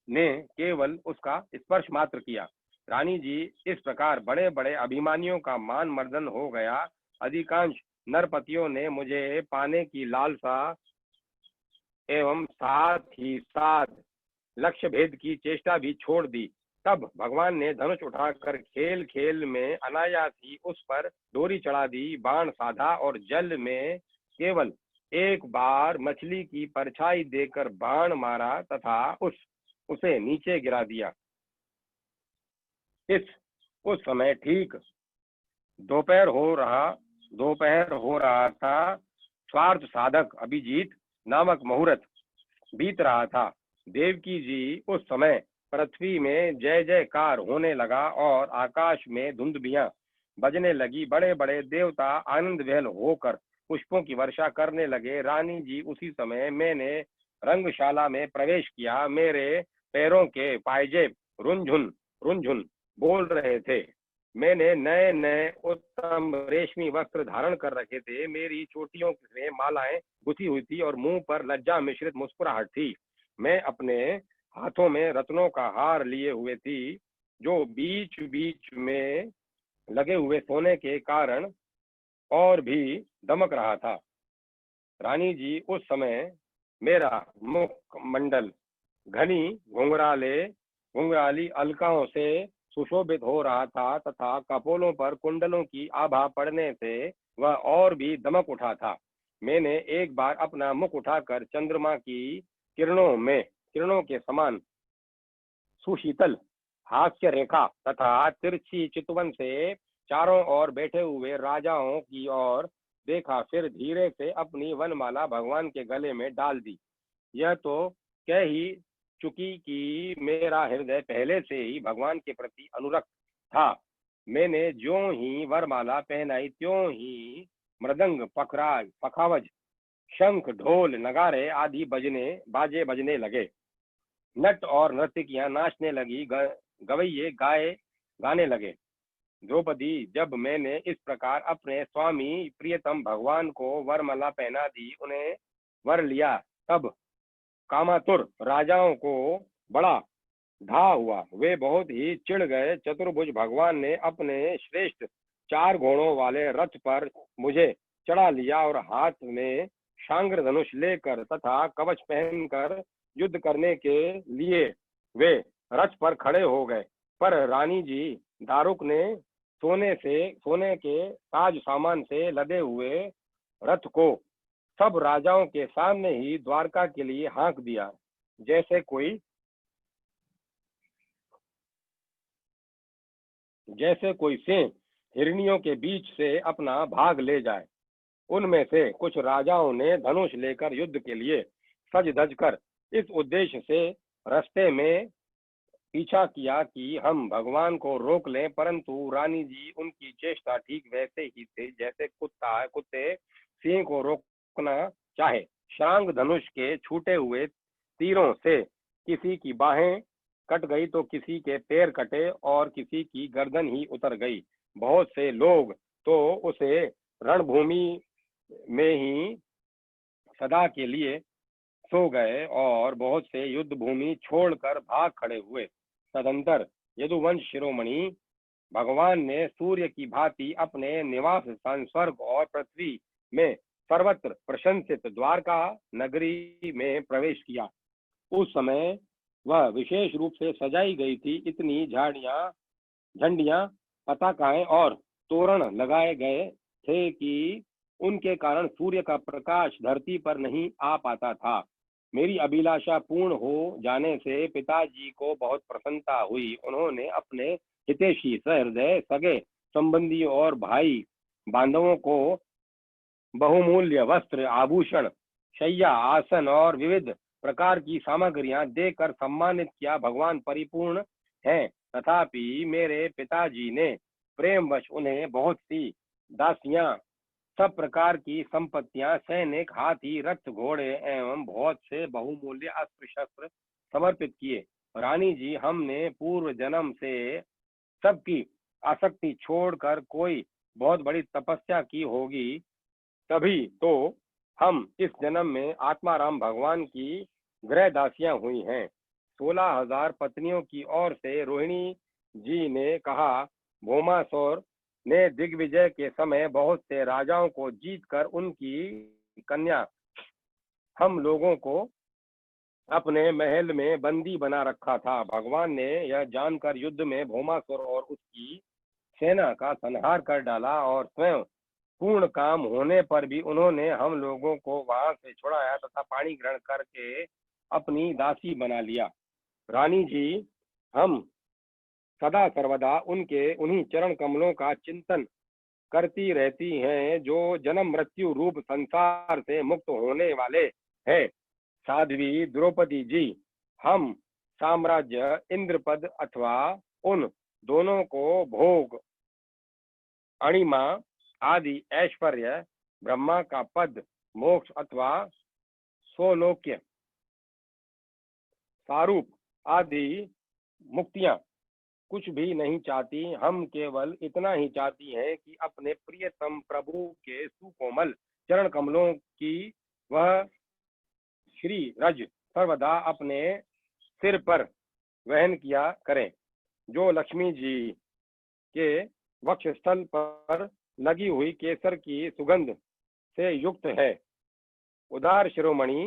ने केवल उसका स्पर्श मात्र किया। रानी जी, इस प्रकार बड़े बड़े अभिमानियों का मान मर्दन हो गया। अधिकांश नरपतियों ने मुझे पाने की लालसा एवं साथ ही साथ लक्ष्य भेद की चेष्टा भी छोड़ दी। तब भगवान ने धनुष उठाकर खेल खेल में अनायास ही उस पर डोरी चढ़ा दी, बाण साधा और जल में केवल एक बार मछली की परछाई देकर बाण मारा तथा उसे नीचे गिरा दिया। उस समय ठीक दोपहर हो रहा था। स्वार्थ साधक अभिजीत नामक मुहूर्त बीत रहा था। देवकी जी, उस समय पृथ्वी में जय जयकार होने लगा और आकाश में धुंधबियां बजने लगी। बड़े बड़े देवता आनंद विहल होकर पुष्पों की वर्षा करने लगे। रानी जी, उसी समय मैंने रंगशाला में प्रवेश किया। मेरे पैरों के पायजेब रुनझुन रुनझुन बोल रहे थे। मैंने नए नए उत्तम रेशमी वस्त्र धारण कर रखे थे। मेरी चोटियों में मालाएं गुथी हुई थी और मुंह पर लज्जा मिश्रित मुस्कुराहट थी। मैं अपने हाथों में रत्नों का हार लिए हुए थी, जो बीच बीच में लगे हुए सोने के कारण और भी दमक रहा था। रानी जी, उस समय मेरा मुख मंडल घनी घुंघराले घुंघराली अलकाओं से सुशोभित हो रहा था तथा कपोलों पर कुंडलों की आभा पड़ने से वह और भी दमक उठा था। मैंने एक बार अपना मुख उठाकर चंद्रमा की किरणों के समान सुशीतल हास्य रेखा तथा तिरछी चितवन से चारों ओर बैठे हुए राजाओं की ओर देखा, फिर धीरे से अपनी वनमाला भगवान के गले में डाल दी। यह तो कह ही चुकी कि मेरा हृदय पहले से ही भगवान के प्रति अनुरक्त था। मैंने ज्यों ही वरमाला पहनाई त्यों ही मृदंग, पखराज, पखावज, शंख, ढोल, नगाड़े आदि बाजे बजने लगे। नट और नर्तकियां नाचने लगी, गवैये गाने लगे। द्रौपदी, जब मैंने इस प्रकार अपने स्वामी प्रियतम भगवान को वरमाला पहना दी, उन्हें वर लिया, तब कामातुर राजाओं को बड़ा धा हुआ। वे बहुत ही चिढ़ गए। चतुर्भुज भगवान ने अपने श्रेष्ठ 4 घोड़ों वाले रथ पर मुझे चढ़ा लिया और हाथ में शांग्र धनुष लेकर तथा कवच पहनकर युद्ध करने के लिए वे रथ पर खड़े हो गए। पर रानी जी दारुक ने सोने के साज सामान से लदे हुए रथ को सब राजाओं के सामने ही द्वारका के लिए हाँक दिया, जैसे कोई सिंह हिरनियों के बीच से अपना भाग ले जाए। उनमें से कुछ राजाओं ने धनुष लेकर युद्ध के लिए सज धज कर इस उद्देश्य से रास्ते में पीछा किया कि हम भगवान को रोक लें, परंतु रानी जी उनकी चेष्टा ठीक वैसे ही थे जैसे कुत्ते सिंह को रोकना चाहे। शांग धनुष के छूटे हुए तीरों से किसी की बाहें कट गई तो किसी के पैर कटे और किसी की गर्दन ही उतर गई। बहुत से लोग तो उसे रणभूमि में ही सदा के लिए सो गए और बहुत से युद्ध भूमि छोड़कर भाग खड़े हुए। तदंतर यदुवंश शिरोमणि भगवान ने सूर्य की भांति अपने निवास स्थान स्वर्ग और पृथ्वी में सर्वत्र प्रशंसित द्वारका नगरी में प्रवेश किया। उस समय वह विशेष रूप से सजाई गई थी। इतनी झंडियां, पताकाएं और तोरण लगाए गए थे कि उनके कारण सूर्य का प्रकाश धरती पर नहीं आ पाता था। मेरी अभिलाषा पूर्ण हो जाने से पिताजी को बहुत प्रसन्नता हुई। उन्होंने अपने हितैषी, सहृदय, सगे संबंधियों और भाई बांधवों को बहुमूल्य वस्त्र, आभूषण, शैया, आसन और विविध प्रकार की सामग्रियां देकर सम्मानित किया। भगवान परिपूर्ण हैं, तथापि मेरे पिताजी ने प्रेमवश उन्हें बहुत सी दासियां, सब प्रकार की संपत्तियां, सैनिक, हाथी, रथ, घोड़े एवं बहुत से बहुमूल्य अस्त्र शस्त्र समर्पित किए। रानी जी, हमने पूर्व जन्म से सबकी आसक्ति छोड़कर कोई बहुत बड़ी तपस्या की होगी, तभी तो हम इस जन्म में आत्माराम भगवान की गृह दासियां हुई हैं। 16,000 पत्नियों की ओर से रोहिणी जी ने कहा, भौमासुर ने दिग्विजय के समय बहुत से राजाओं को जीतकर उनकी कन्या हम लोगों को अपने महल में बंदी बना रखा था। भगवान ने यह जानकर युद्ध में भौमासुर और उसकी सेना का संहार कर डाला और स्वयं पूर्ण काम होने पर भी उन्होंने हम लोगों को वहां से छुड़ाया तथा पाणी ग्रहण करके अपनी दासी बना लिया। रानी जी, हम सदा सर्वदा उन्हीं चरण कमलों का चिंतन करती रहती हैं जो जन्म मृत्यु रूप संसार से मुक्त होने वाले हैं। साध्वी द्रौपदी जी, हम साम्राज्य, इंद्रपद अथवा उन दोनों को भोग, अणिमा आदि ऐश्वर्य, ब्रह्मा का पद, मोक्ष अथवा स्वलोक्य, सारूप आदि मुक्तियां कुछ भी नहीं चाहती। हम केवल इतना ही चाहती हैं कि अपने प्रियतम प्रभु के सुकोमल चरण कमलों की वह श्री रज सर्वदा अपने सिर पर वहन किया करें, जो लक्ष्मी जी के वक्षस्थल पर लगी हुई केसर की सुगंध से युक्त है। उदार शिरोमणि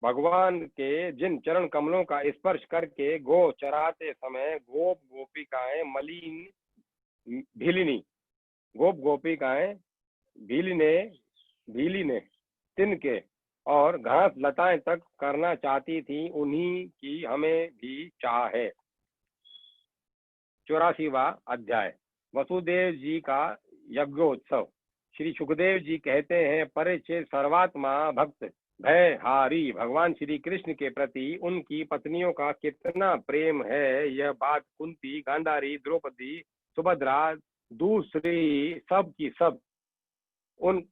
भगवान के जिन चरण कमलों का स्पर्श करके गो चराते समय गोप गोपिकाएं मलिन भीलिनी गोप गोपिकाएं भीलिने भीलिने तिनके और घास लताएं तक करना चाहती थी, उन्हीं की हमें भी चाह है। 84वां अध्याय। वसुदेव जी का यज्ञोत्सव। श्री सुखदेव जी कहते हैं, परिचित सर्वात्मा भक्त भयहारी भगवान श्री कृष्ण के प्रति उनकी पत्नियों का कितना प्रेम है, यह बात कुंती, गांधारी, द्रौपदी, सुभद्रा, दूसरी सब की सब उन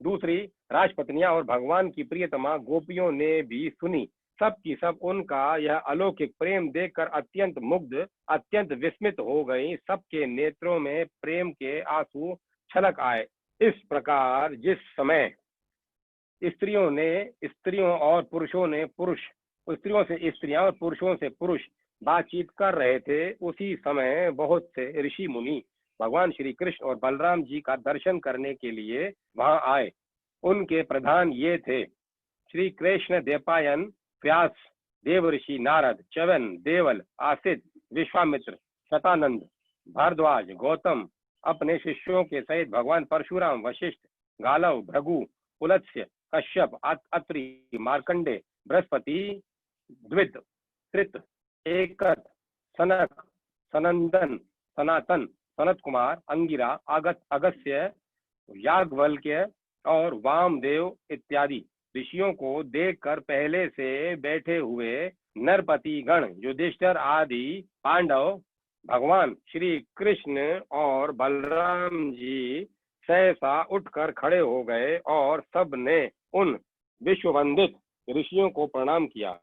दूसरी राजपत्नियां और भगवान की प्रियतमा गोपियों ने भी सुनी। सब की सब उनका यह अलौकिक प्रेम देखकर अत्यंत मुग्ध, अत्यंत विस्मित हो गई। सबके नेत्रों में प्रेम के आंसू छलक आए। इस प्रकार जिस समय स्त्रियों और पुरुषों ने स्त्रियों से स्त्रियां और पुरुषों से पुरुष बातचीत कर रहे थे, उसी समय बहुत से ऋषि मुनि भगवान श्री कृष्ण और बलराम जी का दर्शन करने के लिए वहां आए। उनके प्रधान ये थे: श्री कृष्ण द्वैपायन, व्यास, देवर्षि नारद, च्यवन, देवल, आसित, विश्वामित्र, शतानंद, भारद्वाज, गौतम अपने शिष्यों के सहित भगवान परशुराम, वशिष्ठ, गालव, भृगु, पुलत्स्य, कश्यप, अत्रि, मार्कंडे, बृहस्पति, द्वित, त्रित, एकत, सनक, सनंदन, सनातन, सनत कुमार, अंगिरा, अगस्त्य, याज्ञवल्क्य और वामदेव इत्यादि ऋषियों को देखकर पहले से बैठे हुए नरपति गण, युधिष्ठिर आदि पांडव, भगवान श्री कृष्ण और बलराम जी सहसा उठकर खड़े हो गए और सब ने उन विश्ववंदित ऋषियों को प्रणाम किया।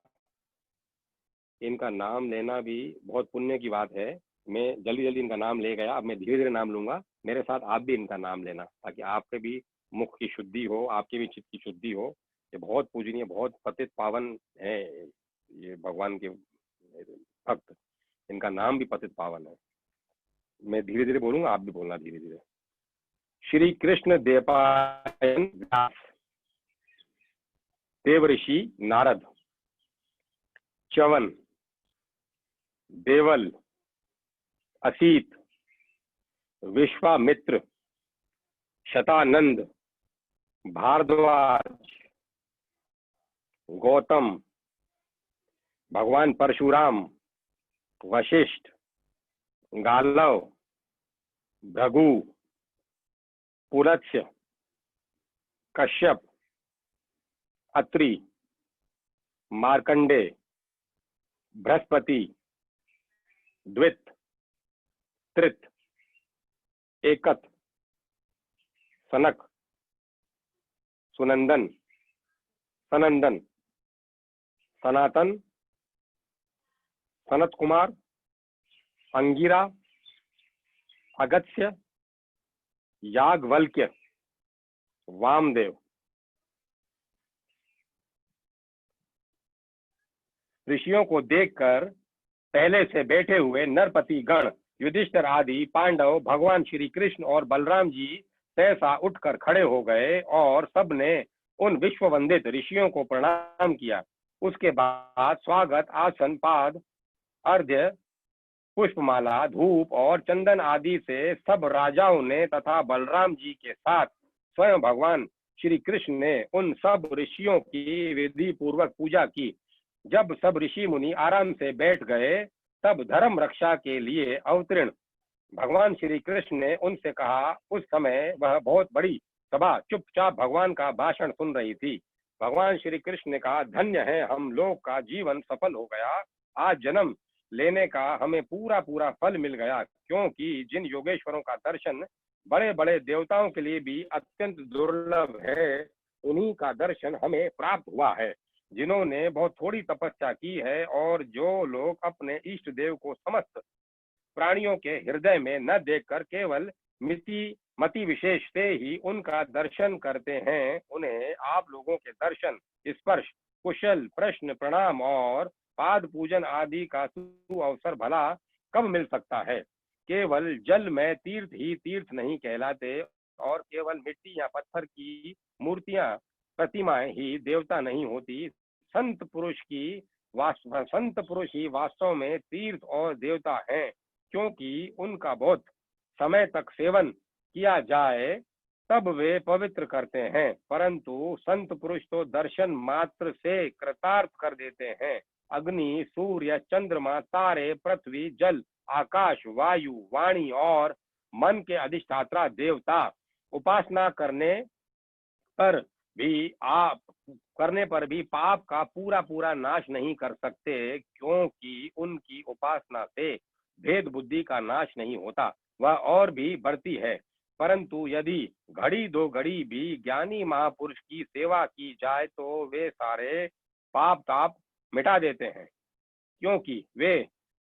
इनका नाम लेना भी बहुत पुण्य की बात है। मैं जल्दी जल्दी इनका नाम ले गया, अब मैं धीरे धीरे नाम लूंगा। मेरे साथ आप भी इनका नाम लेना, ताकि आपके भी मुख की शुद्धि हो, आपके भी चित्त की शुद्धि हो। ये बहुत पूजनीय, बहुत पतित पावन है ये भगवान के भक्त। इनका नाम भी पतित पावन है। मैं धीरे धीरे बोलूंगा, आप भी बोलना धीरे धीरे। श्री कृष्ण द्वैपायन व्यास, देवर्षि नारद, च्यवन, देवल, असीत, विश्वामित्र, शतानंद, भारद्वाज, गौतम, भगवान परशुराम, वशिष्ठ, गालव, भृगु, पुलत्स्य, कश्यप, अत्रि, मार्कंडे, बृहस्पति, द्वित, त्रित, एकत, सनक, सुनंदन, सनंदन, सनातन, सनत कुमार, अंगिरा, अगस्त्य, याज्ञवल्क्य, वामदेव। ऋषियों को देखकर पहले से बैठे हुए नरपति गण, युधिष्ठिर आदि पांडव, भगवान श्री कृष्ण और बलराम जी सहसा उठकर खड़े हो गए और सब ने उन विश्ववंदित ऋषियों को प्रणाम किया। उसके बाद स्वागत आसन, पाद अर्घ्य, पुष्पमाला, धूप और चंदन आदि से सब राजाओं ने तथा बलराम जी के साथ स्वयं भगवान श्री कृष्ण ने उन सब ऋषियों की विधि पूर्वक पूजा की। जब सब ऋषि मुनि आराम से बैठ गए, तब धर्म रक्षा के लिए अवतीर्ण भगवान श्री कृष्ण ने उनसे कहा। उस समय वह बहुत बड़ी सभा चुपचाप भगवान का भाषण सुन रही थी। भगवान श्री कृष्ण ने कहा, धन्य है, हम लोग का जीवन सफल हो गया। आज जन्म लेने का हमें पूरा पूरा फल मिल गया, क्योंकि जिन योगेश्वरों का दर्शन बड़े बड़े देवताओं के लिए भी अत्यंत दुर्लभ है, उन्हीं का दर्शन हमें प्राप्त हुआ है। जिन्होंने बहुत थोड़ी तपस्या की है और जो लोग अपने इष्ट देव को समस्त प्राणियों के हृदय में न देखकर केवल मति विशेष से ही उनका दर्शन करते हैं, उन्हें आप लोगों के दर्शन, स्पर्श, कुशल प्रश्न, प्रणाम और पाद पूजन आदि का सुअवसर भला कब मिल सकता है। केवल जल में तीर्थ ही तीर्थ नहीं कहलाते, और केवल मिट्टी या पत्थर की मूर्तियां, प्रतिमाएं ही देवता नहीं होती। संत पुरुष ही वास्तव में तीर्थ और देवता हैं, क्योंकि उनका बहुत समय तक सेवन किया जाए तब वे पवित्र करते हैं, परंतु संत पुरुष तो दर्शन मात्र से कृतार्थ कर देते हैं। अग्नि, सूर्य, चंद्रमा, तारे, पृथ्वी, जल, आकाश, वायु, वाणी और मन के अधिष्ठाता देवता उपासना करने पर भी पाप का पूरा पूरा नाश नहीं कर सकते, क्योंकि उनकी उपासना से भेद बुद्धि का नाश नहीं होता, वह और भी बढ़ती है। परंतु यदि घड़ी दो घड़ी भी ज्ञानी महापुरुष की सेवा की जाए तो वे सारे पाप ताप मिटा देते हैं, क्योंकि वे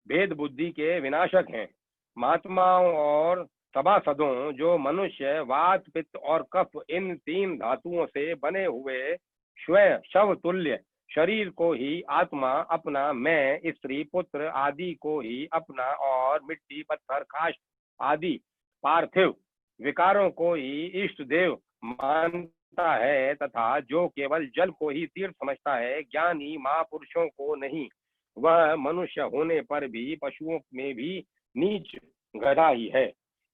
भेद बुद्धि के विनाशक हैं। महात्माओं और सभासदों, जो मनुष्य वात, पित्त और कफ इन तीन धातुओं से बने हुए स्वयं शव तुल्य शरीर को ही आत्मा अपना, मैं, स्त्री, पुत्र आदि को ही अपना और मिट्टी, पत्थर, काष्ठ आदि पार्थिव विकारों को ही इष्ट देव मानता है, तथा जो केवल जल को ही तीर्थ समझता है, ज्ञानी महापुरुषों को नहीं, वह मनुष्य होने पर भी पशुओं में भी नीच गधा ही है।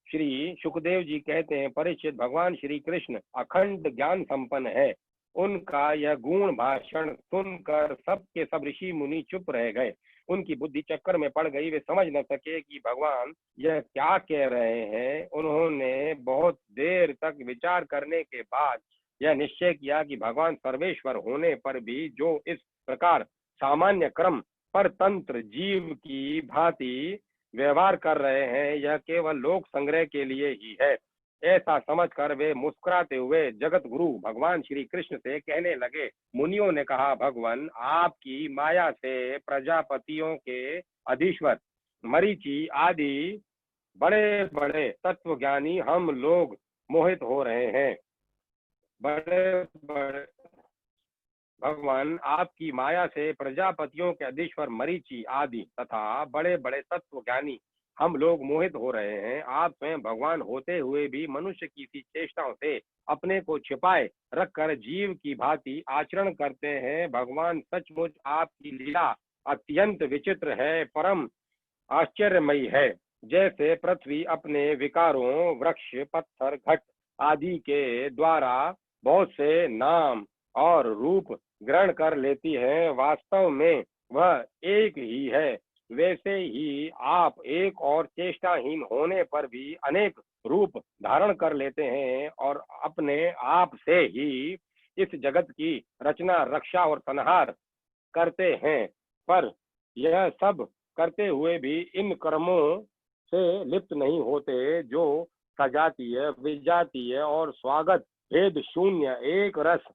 श्री सुखदेव जी कहते हैं, परीक्षित, भगवान श्री कृष्ण अखंड ज्ञान संपन्न है। उनका यह गुण भाषण सुनकर सबके सब ऋषि मुनि चुप रह गए। उनकी बुद्धि चक्कर में पड़ गई, वे समझ न सके कि भगवान यह क्या कह रहे हैं। उन्होंने बहुत देर तक विचार करने के बाद यह निश्चय किया कि भगवान सर्वेश्वर होने पर भी जो इस प्रकार सामान्य क्रम पर तंत्र जीव की भांति व्यवहार कर रहे हैं, यह केवल लोक संग्रह के लिए ही है। ऐसा समझकर वे मुस्कुराते हुए जगत गुरु भगवान श्री कृष्ण से कहने लगे। मुनियों ने कहा, भगवान, आपकी माया से प्रजापतियों के अधीश्वर मरीचि आदि बड़े बड़े तत्वज्ञानी हम लोग मोहित हो रहे हैं। बड़े बड़े भगवान, आपकी माया से प्रजापतियों के अधीश्वर मरीचि आदि तथा बड़े बड़े तत्वज्ञानी हम लोग मोहित हो रहे हैं। आप स्वयं भगवान होते हुए भी मनुष्य की सी चेष्टाओं से अपने को छिपाए रखकर जीव की भांति आचरण करते हैं। भगवान, सचमुच आपकी लीला अत्यंत विचित्र है, परम आश्चर्यमयी है। जैसे पृथ्वी अपने विकारों, वृक्ष, पत्थर, घट आदि के द्वारा बहुत से नाम और रूप ग्रहण कर लेती है, वास्तव में वह एक ही है, वैसे ही आप एक और चेष्टाहीन होने पर भी अनेक रूप धारण कर लेते हैं और अपने आप से ही इस जगत की रचना, रक्षा और संहार करते हैं। पर यह सब करते हुए भी इन कर्मों से लिप्त नहीं होते, जो सजातीय, विजातीय और स्वागत भेद शून्य एक रस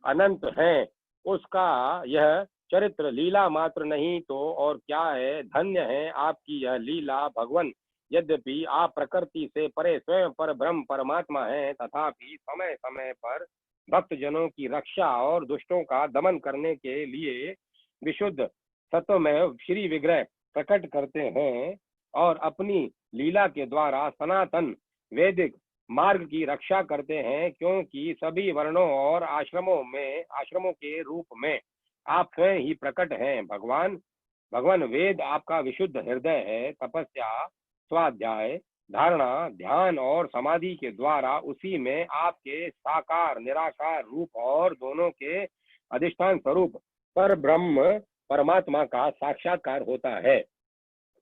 अनंत है। उसका यह चरित्र लीला मात्र नहीं तो और क्या है। धन्य है आपकी यह लीला भगवान। यद्यपि आप प्रकृति से परे स्वयं पर ब्रह्म परमात्मा हैं, तथापि समय समय पर भक्त जनों की रक्षा और दुष्टों का दमन करने के लिए विशुद्ध सत्वमय श्री विग्रह प्रकट करते हैं और अपनी लीला के द्वारा सनातन वैदिक मार्ग की रक्षा करते हैं, क्योंकि सभी वर्णों और आश्रमों के रूप में आप स्वयं ही प्रकट हैं। भगवान, वेद आपका विशुद्ध हृदय है। तपस्या, स्वाध्याय, धारणा, ध्यान और समाधि के द्वारा उसी में आपके साकार निराकार रूप और दोनों के अधिष्ठान स्वरूप पर ब्रह्म परमात्मा का साक्षात्कार होता है।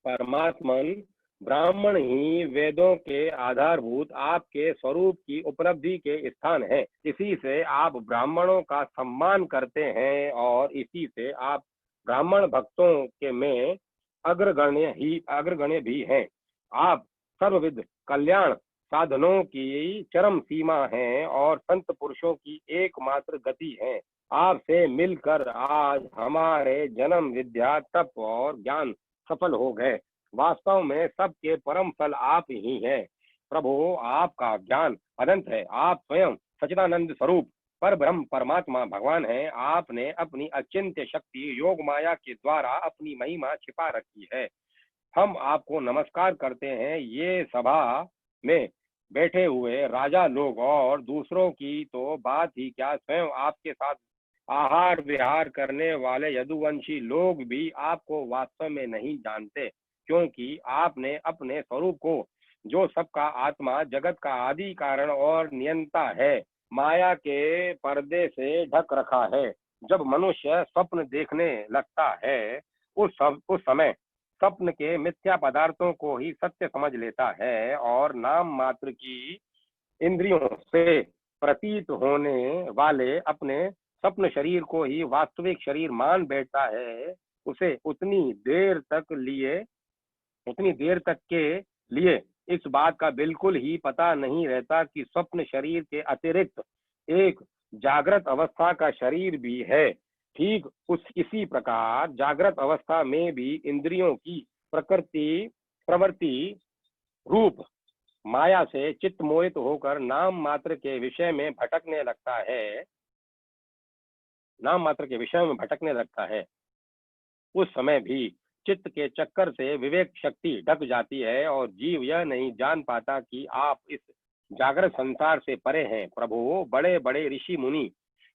परमात्मन ब्राह्मण ही वेदों के आधारभूत आपके स्वरूप की उपलब्धि के स्थान है। इसी से आप ब्राह्मणों का सम्मान करते हैं और इसी से आप ब्राह्मण भक्तों के में अग्रगण्य भी हैं। आप सर्वविध कल्याण साधनों की चरम सीमा हैं और संत पुरुषों की एकमात्र गति है। आपसे मिलकर आज हमारे जन्म, विद्या, तप और ज्ञान सफल हो गए। वास्तव में सबके परम फल आप ही हैं। प्रभु, आपका ज्ञान अनंत है। आप स्वयं सच्चिदानंद स्वरूप पर ब्रह्म परमात्मा भगवान है। आपने अपनी अचिंत्य शक्ति योग माया के द्वारा अपनी महिमा छिपा रखी है। हम आपको नमस्कार करते हैं। ये सभा में बैठे हुए राजा लोग और दूसरों की तो बात ही क्या, स्वयं आपके साथ आहार विहार करने वाले यदुवंशी लोग भी आपको वास्तव में नहीं जानते, क्योंकि आपने अपने स्वरूप को, जो सबका आत्मा, जगत का आदि कारण और नियंता है, माया के पर्दे से ढक रखा है। जब मनुष्य स्वप्न देखने लगता है, उस समय स्वप्न के मिथ्या पदार्थों को ही सत्य समझ लेता है और नाम मात्र की इंद्रियों से प्रतीत होने वाले अपने स्वप्न शरीर को ही वास्तविक शरीर मान बैठता है। उसे उतनी देर तक के लिए इस बात का बिल्कुल ही पता नहीं रहता कि स्वप्न शरीर के अतिरिक्त एक जागृत अवस्था का शरीर भी है। ठीक इसी प्रकार जागृत अवस्था में भी इंद्रियों की प्रवृत्ति रूप माया से चित्त मोहित होकर नाम मात्र के विषय में भटकने लगता है। उस समय भी चित्त के चक्कर से विवेक शक्ति ढक जाती है और जीव यह नहीं जान पाता कि आप इस जागृत संसार से परे हैं। प्रभु, बड़े बड़े ऋषि मुनि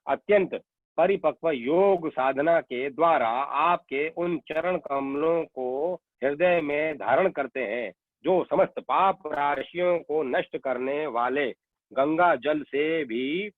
अत्यंत परिपक्व योग साधना के द्वारा आपके उन चरण कमलों को हृदय में धारण करते हैं, जो समस्त पाप राशियों को नष्ट करने वाले गंगा जल से भी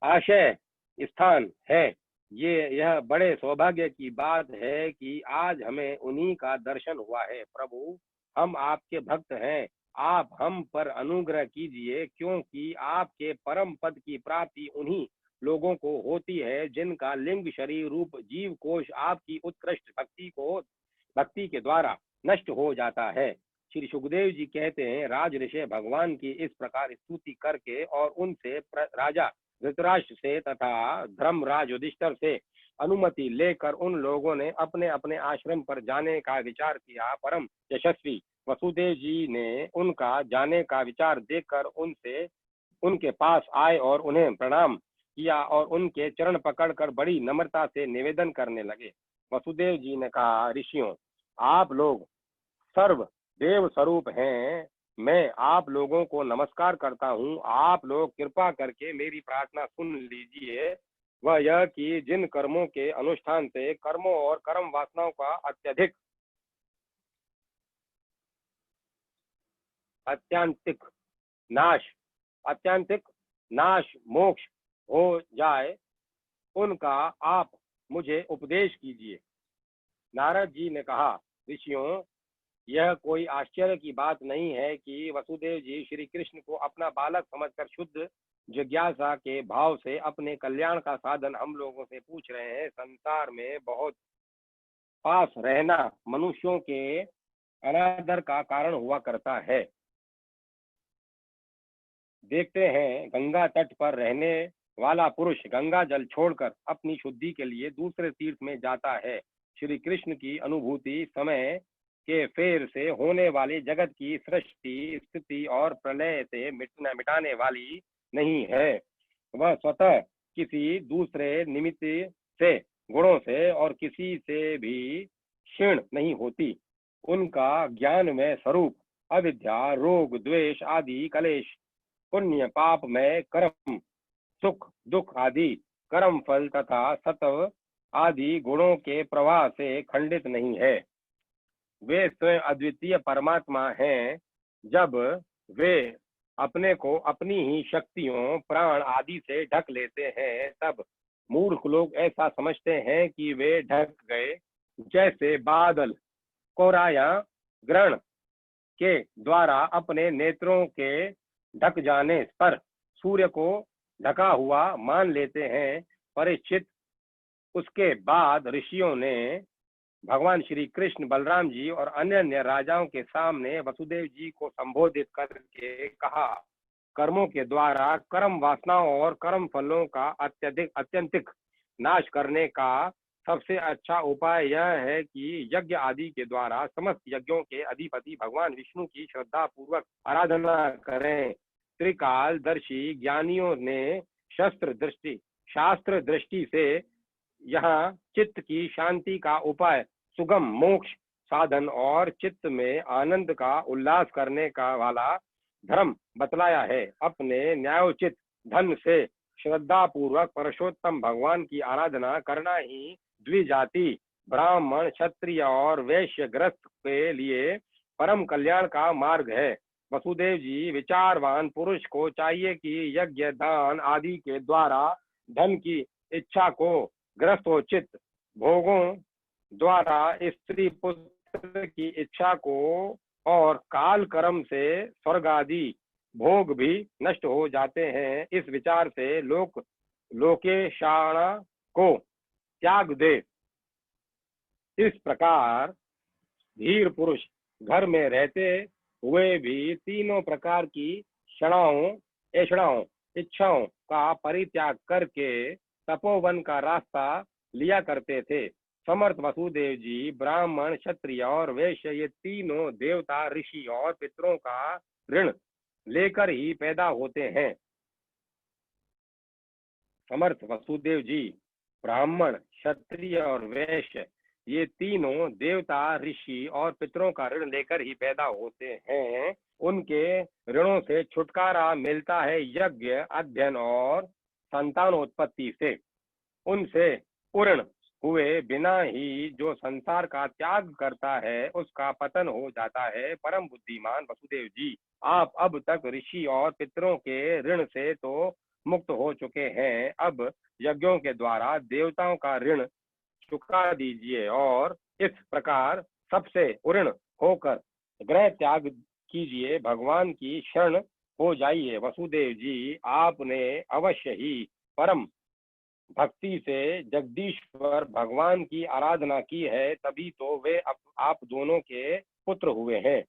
आशय स्थान है। यह बड़े सौभाग्य की बात है कि आज हमें उन्हीं का दर्शन हुआ है। प्रभु, हम आपके भक्त हैं, आप हम पर अनुग्रह कीजिए, क्योंकि आपके परम पद की प्राप्ति उन्हीं लोगों को होती है जिनका लिंग शरीर रूप जीव कोश आपकी उत्कृष्ट भक्ति के द्वारा नष्ट हो जाता है। श्री सुखदेव जी कहते हैं, राज ऋषि भगवान की इस प्रकार स्तुति करके और उनसे राजा धृतराष्ट्र से तथा धर्मराज युधिष्ठिर से अनुमति लेकर उन लोगों ने अपने अपने आश्रम पर जाने का विचार किया। परम यशस्वी वसुदेव जी ने उनका जाने का विचार देखकर उनके पास आए और उन्हें प्रणाम किया और उनके चरण पकड़कर बड़ी नम्रता से निवेदन करने लगे। वसुदेव जी ने कहा, ऋषियों, आप लोग सर्व देव स्वरूप हैं। मैं आप लोगों को नमस्कार करता हूँ। आप लोग कृपा करके मेरी प्रार्थना सुन लीजिए। वह यह कि जिन कर्मों के अनुष्ठान से कर्मों और कर्म वासनाओं का अत्यंतिक नाश मोक्ष हो जाए, उनका आप मुझे उपदेश कीजिए। नारद जी ने कहा, ऋषियों, यह कोई आश्चर्य की बात नहीं है कि वसुदेव जी श्री कृष्ण को अपना बालक समझकर शुद्ध जिज्ञासा के भाव से अपने कल्याण का साधन हम लोगों से पूछ रहे हैं। संसार में बहुत पास रहना मनुष्यों के अनादर का कारण हुआ करता है। देखते हैं, गंगा तट पर रहने वाला पुरुष गंगा जल छोड़कर अपनी शुद्धि के लिए दूसरे तीर्थ में जाता है। श्री कृष्ण की अनुभूति समय के फेर से होने वाली जगत की सृष्टि स्थिति और प्रलय से मिटाने वाली नहीं है। वह स्वतः किसी दूसरे निमित्त से, गुणों से और किसी से भी क्षीण नहीं होती। उनका ज्ञान में स्वरूप अविद्या, रोग, द्वेष आदि कलेश, पुण्य पाप में कर्म, सुख दुख आदि कर्म फल तथा सत्व आदि गुणों के प्रवाह से खंडित नहीं है। वे स्वयं अद्वितीय परमात्मा हैं। जब वे अपने को अपनी ही शक्तियों, प्राण आदि से ढक लेते हैं, तब मूर्ख लोग ऐसा समझते हैं कि वे ढक गए, जैसे बादल कोहरा या ग्रहण के द्वारा अपने नेत्रों के ढक जाने पर सूर्य को ढका हुआ मान लेते हैं। परीक्षित, उसके बाद ऋषियों ने भगवान श्री कृष्ण, बलराम जी और अन्य राजाओं के सामने वसुदेव जी को संबोधित करके कहा, कर्मों के द्वारा कर्म वासनाओं और कर्म फलों का अत्यंतिक नाश करने का सबसे अच्छा उपाय यह है कि यज्ञ आदि के द्वारा समस्त यज्ञों के अधिपति भगवान विष्णु की श्रद्धा पूर्वक आराधना करें। त्रिकालदर्शी ज्ञानियों ने शास्त्र दृष्टि से यहाँ चित्त की शांति का उपाय, सुगम मोक्ष साधन और चित्त में आनंद का उल्लास करने का वाला धर्म बतलाया है। अपने न्यायोचित धन से श्रद्धा पूर्वक पुरुषोत्तम भगवान की आराधना करना ही द्विजाति ब्राह्मण क्षत्रिय और वैश्य ग्रस्त के लिए परम कल्याण का मार्ग है। वसुदेव जी, विचारवान पुरुष को चाहिए कि यज्ञ दान आदि के द्वारा धन की इच्छा को ग्रस्तोचित भोगों द्वारा स्त्री पुत्र की इच्छा को और काल कर्म से स्वर्ग आदि भोग भी नष्ट हो जाते हैं, इस विचार से लोकेशाणा को त्याग दे। इस प्रकार धीर पुरुष घर में रहते हुए भी तीनों प्रकार की ऐषणाओं इच्छाओं का परित्याग करके तपोवन का रास्ता लिया करते थे। समर्थ वसुदेव जी ब्राह्मण क्षत्रिय और वैश्य ये तीनों देवता ऋषि और पितरों का ऋण लेकर ही पैदा होते हैं। समर्थ वसुदेव जी ब्राह्मण क्षत्रिय और वैश्य ये तीनों देवता ऋषि और पितरों का ऋण लेकर ही पैदा होते हैं। उनके ऋणों से छुटकारा मिलता है यज्ञ अध्ययन और संतानोत्पत्ति से। उनसे पूर्ण हुए बिना ही जो संसार का त्याग करता है उसका पतन हो जाता है। परम बुद्धिमान वसुदेव जी, आप अब तक ऋषि और पितरों के ऋण से तो मुक्त हो चुके हैं, अब यज्ञों के द्वारा देवताओं का ऋण चुका दीजिए और इस प्रकार सबसे उऋण होकर ग्रह त्याग कीजिए, भगवान की शरण हो जाइए। वसुदेव जी, आपने अवश्य ही परम भक्ति से जगदीश्वर भगवान की आराधना की है, तभी तो वे आप दोनों के पुत्र हुए हैं।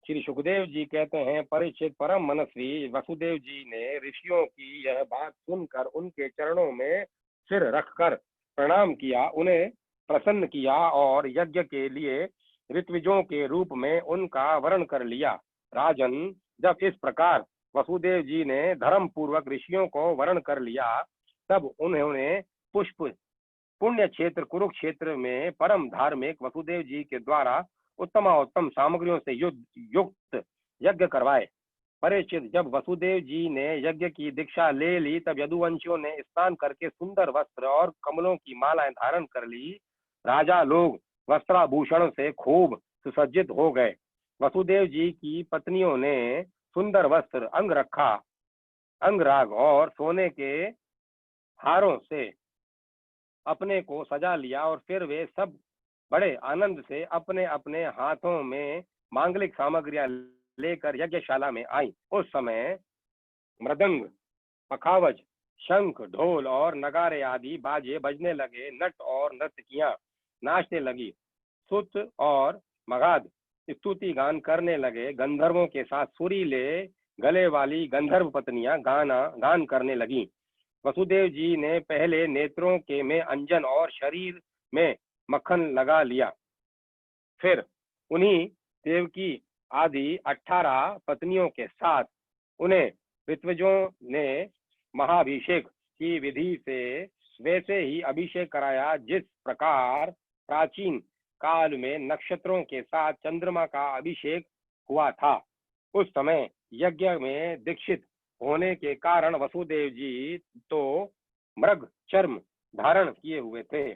श्री सुखदेव जी कहते हैं, परीक्षित परम मनस्वी वसुदेव जी ने ऋषियों की यह बात सुनकर उनके चरणों में सिर रखकर प्रणाम किया, उन्हें प्रसन्न किया और यज्ञ के लिए ऋत्विजों के रूप में उनका वर्ण कर लिया। राजन, जब इस प्रकार वसुदेव जी ने धर्म पूर्वक ऋषियों को वर्ण कर लिया, तब उन्होंने पुण्य क्षेत्र कुरुक्षेत्र में परम धार्मिक वसुदेव जी के द्वारा उत्तम सामग्रियों से युक्त यज्ञ करवाए। परीक्षित, जब वसुदेव जी ने यज्ञ की दीक्षा ले ली, तब यदुवंशियों ने स्नान करके सुंदर वस्त्र और कमलों की मालाएं धारण कर ली। राजा लोग वस्त्राभूषण से खूब सुसज्जित हो गए। वसुदेव जी की पत्नियों ने सुंदर वस्त्र अंगराग और सोने के हारों से अपने को सजा लिया और फिर वे सब बड़े आनंद से अपने अपने हाथों में मांगलिक सामग्रियां लेकर यज्ञशाला में आई। उस समय मृदंग, पखावज, शंख, ढोल और नगारे आदि बाजे बजने लगे। नट और नर्तकियां नाचने लगी। सुत और मगाध स्तुति गान करने लगे। गंधर्वों के साथ सुरीले गले वाली गंधर्व पत्नियां गान करने लगी। वसुदेव जी ने पहले नेत्रों के में अंजन और शरीर में मक्खन लगा लिया। फिर उन्हीं देवकी आदि 18 पत्नियों के साथ उन्हें ऋत्विजों ने महाभिषेक की विधि से वैसे ही अभिषेक कराया जिस प्रकार प्राचीन काल में नक्षत्रों के साथ चंद्रमा का अभिषेक हुआ था। उस समय यज्ञ में दीक्षित होने के कारण वसुदेव जी तो मृग चर्म धारण किए हुए थे,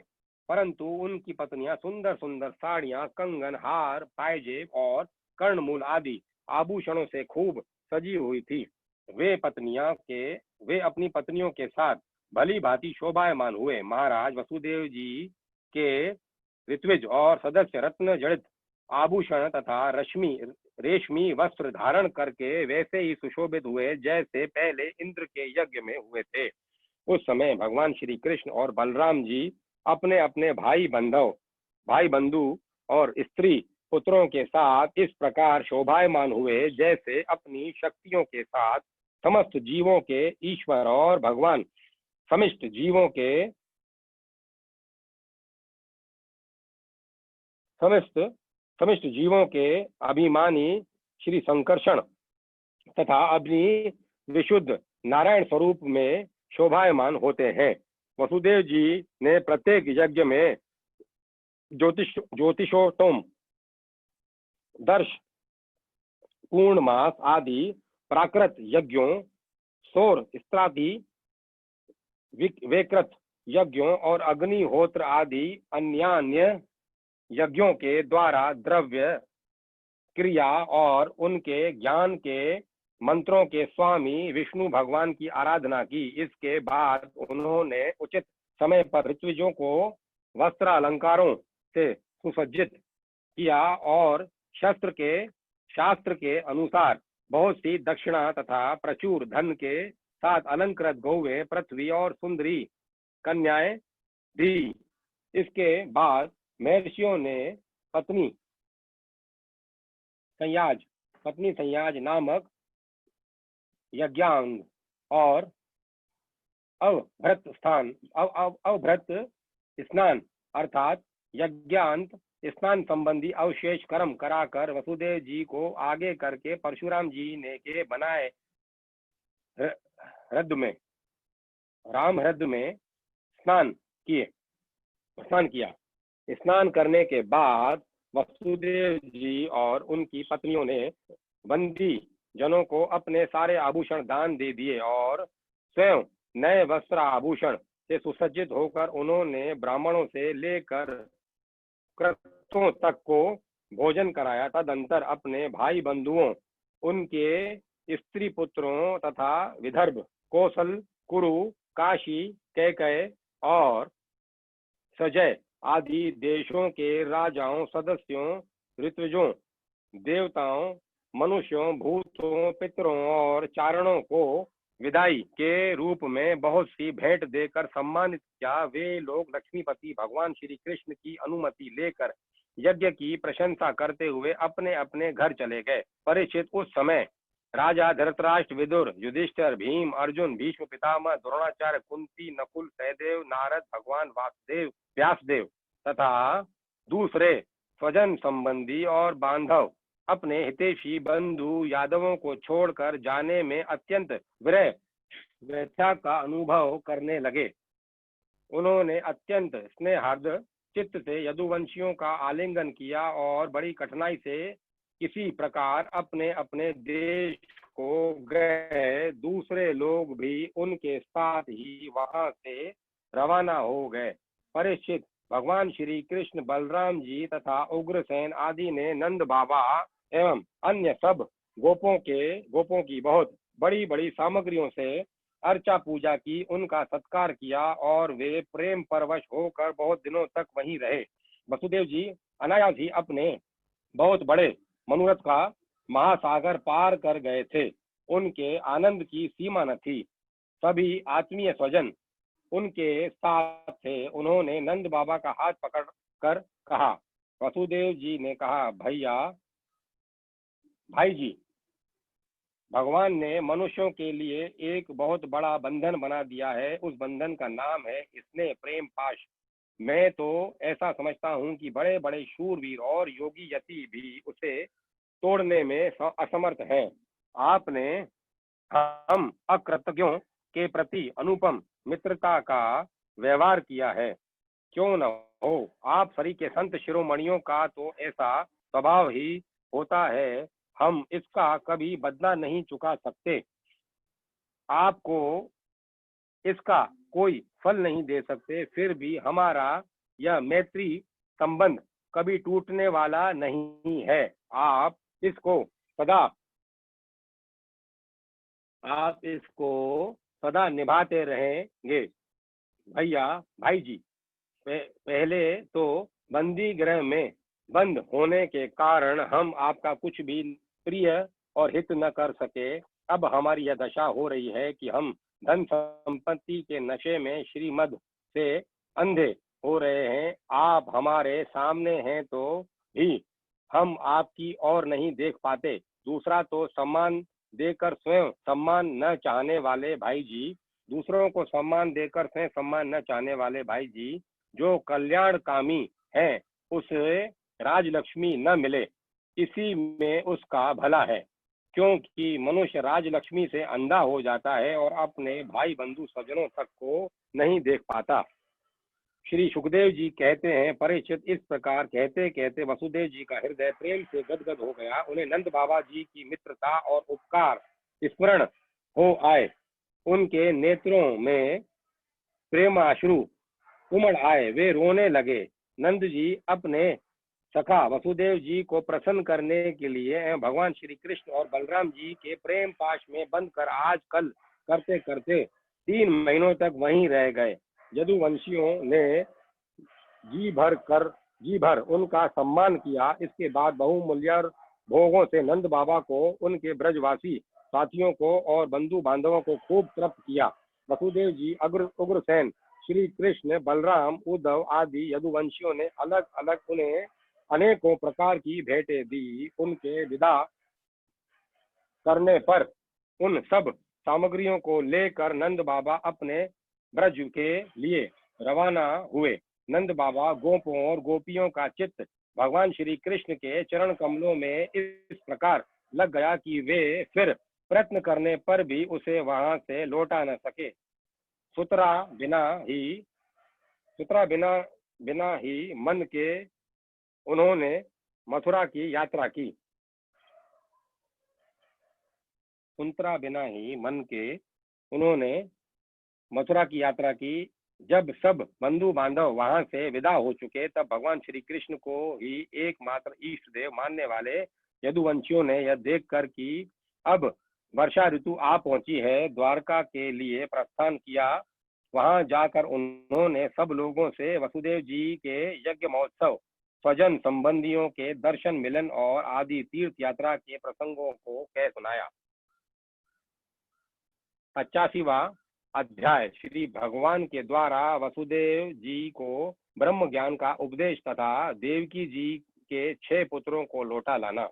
परंतु उनकी पत्नियां सुंदर सुंदर साड़ियां, कंगन, हार, पायजेब और कर्णमूल आदि आभूषणों से खूब सजी हुई थी। वे अपनी पत्नियों के साथ भली भांति शोभायमान हुए। महाराज, वसुदेव जी के ऋत्विज और सदस्य रत्न जड़ित आभूषण तथा रेशमी वस्त्र धारण करके वैसे ही सुशोभित हुए जैसे पहले इंद्र के यज्ञ में हुए थे। उस समय भगवान श्री कृष्ण और बलराम जी अपने अपने भाई बंधु और स्त्री पुत्रों के साथ इस प्रकार शोभायमान हुए जैसे अपनी शक्तियों के साथ समस्त जीवों के ईश्वर और भगवान समस्त जीवों के अभिमानी श्री संकर्षण तथा अपनी विशुद्ध नारायण स्वरूप में शोभायमान होते हैं। वसुदेव जी ने प्रत्येक यज्ञ में ज्योतिषोत्तम दर्श, पूर्णमास आदि प्राकृत यज्ञों, सौर स्त्रादि वेकृत यज्ञों और अग्निहोत्र आदि अन्यान्य यज्ञों के द्वारा द्रव्य क्रिया और उनके ज्ञान के मंत्रों के स्वामी विष्णु भगवान की आराधना की। इसके बाद उन्होंने उचित समय पर ऋत्विजों को वस्त्र अलंकारों से सुसज्जित किया और शास्त्र के अनुसार बहुत सी दक्षिणा तथा प्रचुर धन के साथ अलंकृत गौवें, पृथ्वी और सुंदरी कन्याएं दी। इसके बाद महर्षियों ने पत्नी संयाज नामक यज्ञांग और अवभृत स्नान अर्थात यज्ञांत स्नान संबंधी अवशेष कर्म कराकर वसुदेव जी को आगे करके परशुराम जी ने के बनाए राम हृद में स्नान किया। स्नान करने के बाद वसुदेव जी और उनकी पत्नियों ने बंदी जनों को अपने सारे आभूषण दान दे दिए और स्वयं नए वस्त्र आभूषण से सुसज्जित होकर उन्होंने ब्राह्मणों से लेकर कृतों तक को भोजन कराया। तदंतर अपने भाई बंधुओं, उनके स्त्री पुत्रों तथा विदर्भ, कौशल, कुरु, काशी, कैकय और सजय आदि देशों के राजाओं, सदस्यों, ऋत्विजों, देवताओं, मनुष्यों, भूतों, पितरों और चारणों को विदाई के रूप में बहुत सी भेंट देकर सम्मानित किया। वे लोग लक्ष्मीपति भगवान श्री कृष्ण की अनुमति लेकर यज्ञ की प्रशंसा करते हुए अपने अपने घर चले गए। परीक्षित, उस समय राजा धृतराष्ट्र, विदुर, युधिष्ठिर, भीम, अर्जुन, भीष्म पितामह, द्रोणाचार्य, कुंती, नकुल, सहदेव, नारद, भगवान वासुदेव, व्यासदेव तथा दूसरे स्वजन संबंधी और बांधव अपने हितैषी बंधु यादवों को छोड़कर जाने में अत्यंत व्यथा का अनुभव करने लगे। उन्होंने अत्यंत स्नेहार्द चित्त से यदुवंशियों का आलिंगन किया और बड़ी कठिनाई से किसी प्रकार अपने अपने देश को गए। दूसरे लोग भी उनके साथ ही वहां से रवाना हो गए। परीक्षित, भगवान श्री कृष्ण, बलराम जी तथा उग्रसेन आदि ने नंद बाबा एवं अन्य सब गोपों की बहुत बड़ी बड़ी सामग्रियों से अर्चा पूजा की, उनका सत्कार किया और वे प्रेम परवश होकर बहुत दिनों तक वहीं रहे। वसुदेव जी अनायास ही अपने बहुत बड़े मनोरथ का महासागर पार कर गए थे। उनके आनंद की सीमा न थी। सभी आत्मीय स्वजन उनके साथ थे। उन्होंने नंद बाबा का हाथ पकड़ कर कहा। वसुदेव जी ने कहा, भाई जी, भगवान ने मनुष्यों के लिए एक बहुत बड़ा बंधन बना दिया है। उस बंधन का नाम है स्नेह प्रेम पाश। मैं तो ऐसा समझता हूँ कि बड़े बड़े शूरवीर और योगी यति भी उसे तोड़ने में असमर्थ हैं। आपने हम अकृतज्ञों के प्रति अनुपम मित्रता का व्यवहार किया है। क्यों न हो, आप सरी के संत शिरोमणियों का तो ऐसा स्वभाव ही होता है। हम इसका कभी बदला नहीं चुका सकते। आपको इसका कोई फल नहीं दे सकते। फिर भी हमारा यह मैत्री संबंध कभी टूटने वाला नहीं है। आप इसको सदा निभाते रहेंगे। भाई जी, पहले तो बंदी गृह में बंद होने के कारण हम आपका कुछ भी प्रिय और हित न कर सके। अब हमारी यह दशा हो रही है कि हम धन संपत्ति के नशे में श्रीमद से अंधे हो रहे हैं। आप हमारे सामने हैं तो भी हम आपकी ओर नहीं देख पाते। दूसरा तो सम्मान देकर स्वयं सम्मान न चाहने वाले भाई जी, दूसरों को सम्मान देकर स्वयं सम्मान न चाहने वाले भाई जी, जो कल्याणकामी है उसे राजलक्ष्मी न मिले, इसी में उसका भला है। क्योंकि मनुष्य राजलक्ष्मी से अंधा हो जाता है और अपने भाई बंधु सज्जनों तक को नहीं देख पाता। श्री सुखदेव जी कहते हैं, परीक्षित, इस प्रकार कहते कहते वसुदेव जी का हृदय प्रेम से गदगद हो गया। उन्हें नंद बाबा जी की मित्रता और उपकार स्मरण हो आए। उनके नेत्रों में प्रेमाश्रु उमड़ आए, वे रोने लगे। नंद जी अपने सखा वसुदेव जी को प्रसन्न करने के लिए एवं भगवान श्री कृष्ण और बलराम जी के प्रेम पाश में बंद कर आज कल करते करते 3 महीनों तक वहीं रह गए। यदुवंशियों ने जी भर उनका सम्मान किया। इसके बाद बहुमूल्य भोगों से नंद बाबा को, उनके ब्रजवासी साथियों को और बंधु बांधवों को खूब तृप्त किया। वसुदेव जी, उग्रसेन, श्री कृष्ण, बलराम, उद्धव आदि यदुवंशियों ने अलग अलग उन्हें अनेकों प्रकार की भेंटें दी। उनके विदा करने पर उन सब सामग्रियों को लेकर नंद बाबा अपने ब्रज के लिए रवाना हुए। नंद बाबा गोपों और गोपियों का चित्त भगवान श्री कृष्ण के चरण कमलों में इस प्रकार लग गया कि वे फिर प्रयत्न करने पर भी उसे वहां से लौटा न सके। सुतरा बिना ही मन के उन्होंने मथुरा की यात्रा की। सुतरा बिना ही मन के उन्होंने मथुरा की यात्रा की। जब सब बंधु बांधव वहां से विदा हो चुके, तब भगवान श्री कृष्ण को ही एकमात्र इष्ट देव मानने वाले यदुवंशियों ने यह देखकर कि अब वर्षा ऋतु आ पहुंची है, द्वारका के लिए प्रस्थान किया। वहां जाकर उन्होंने सब लोगों से वसुदेव जी के यज्ञ महोत्सव, स्वजन संबंधियों के दर्शन मिलन और आदि तीर्थ यात्रा के प्रसंगों को कह सुनाया। 85वां अध्याय। श्री भगवान के द्वारा वसुदेव जी को ब्रह्म ज्ञान का उपदेश तथा देवकी जी के 6 पुत्रों को लौटा लाना।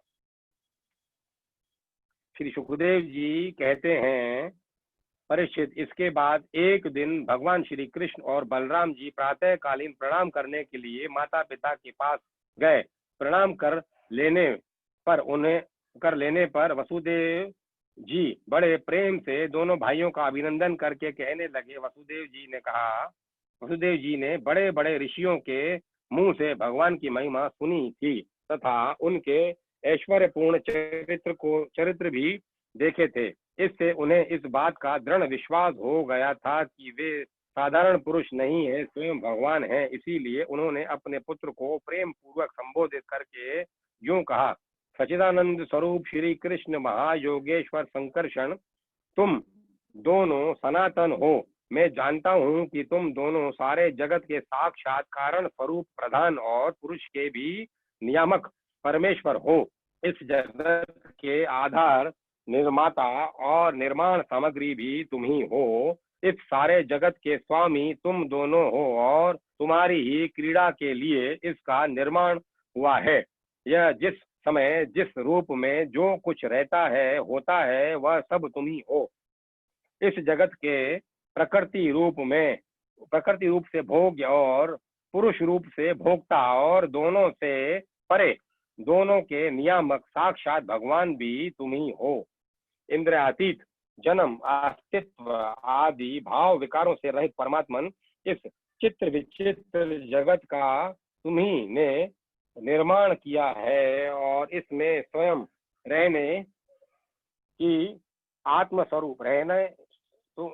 श्री सुखदेव जी कहते हैं, परीक्षित, इसके बाद एक दिन भगवान श्री कृष्ण और बलराम जी प्रातःकालीन प्रणाम करने के लिए माता पिता के पास गए। प्रणाम कर लेने पर वसुदेव जी बड़े प्रेम से दोनों भाइयों का अभिनंदन करके कहने लगे। वसुदेव जी ने बड़े बड़े ऋषियों के मुंह से भगवान की महिमा सुनी थी तथा उनके ऐश्वर्यपूर्ण चरित्र भी देखे थे। इससे उन्हें इस बात का दृढ़ विश्वास हो गया था कि वे साधारण पुरुष नहीं है, स्वयं भगवान है। इसीलिए उन्होंने अपने पुत्र को प्रेम पूर्वक संबोधित करके यूं कहा, सच्चिदानंद स्वरूप श्री कृष्ण महायोगेश्वर संकर्षण, तुम दोनों सनातन हो। मैं जानता हूँ कि तुम दोनों सारे जगत के साक्षात कारण स्वरूप प्रधान और पुरुष के भी नियामक परमेश्वर हो। इस जगत के आधार, निर्माता और निर्माण सामग्री भी तुम ही हो। इस सारे जगत के स्वामी तुम दोनों हो और तुम्हारी ही क्रीड़ा के लिए इसका निर्माण हुआ है। यह जिस समय जिस रूप में जो कुछ रहता है होता है, वह सब तुम ही हो। इस जगत के प्रकृति रूप से भोग्य और पुरुष रूप से भोक्ता और दोनों से परे दोनों के नियामक साक्षात भगवान भी तुम ही हो। इंद्रियातीत, जन्म, अस्तित्व आदि भाव विकारों से रहित परमात्मन, इस चित्र विचित्र जगत का तुम्ही ने निर्माण किया है और इसमें स्वयं रहने की आत्मस्वरूप रहने तो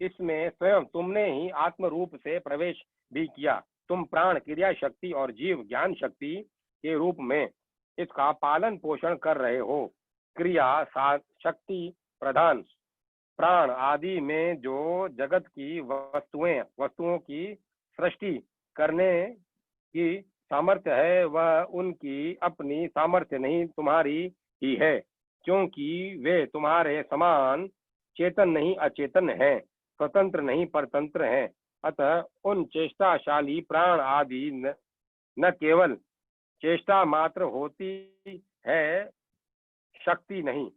इसमें स्वयं तुमने ही आत्म रूप से प्रवेश भी किया। तुम प्राण, क्रिया शक्ति और जीव ज्ञान शक्ति के रूप में इसका पालन पोषण कर रहे हो। क्रिया शक्ति प्रधान प्राण आदि में जो जगत की वस्तुओं की सृष्टि करने की सामर्थ्य है, वह उनकी अपनी सामर्थ्य नहीं, तुम्हारी ही है, क्योंकि वे तुम्हारे समान चेतन नहीं अचेतन हैं, स्वतंत्र नहीं परतंत्र हैं। अतः उन चेष्टाशाली प्राण आदि न केवल चेष्टा मात्र होती है, शक्ति नहीं।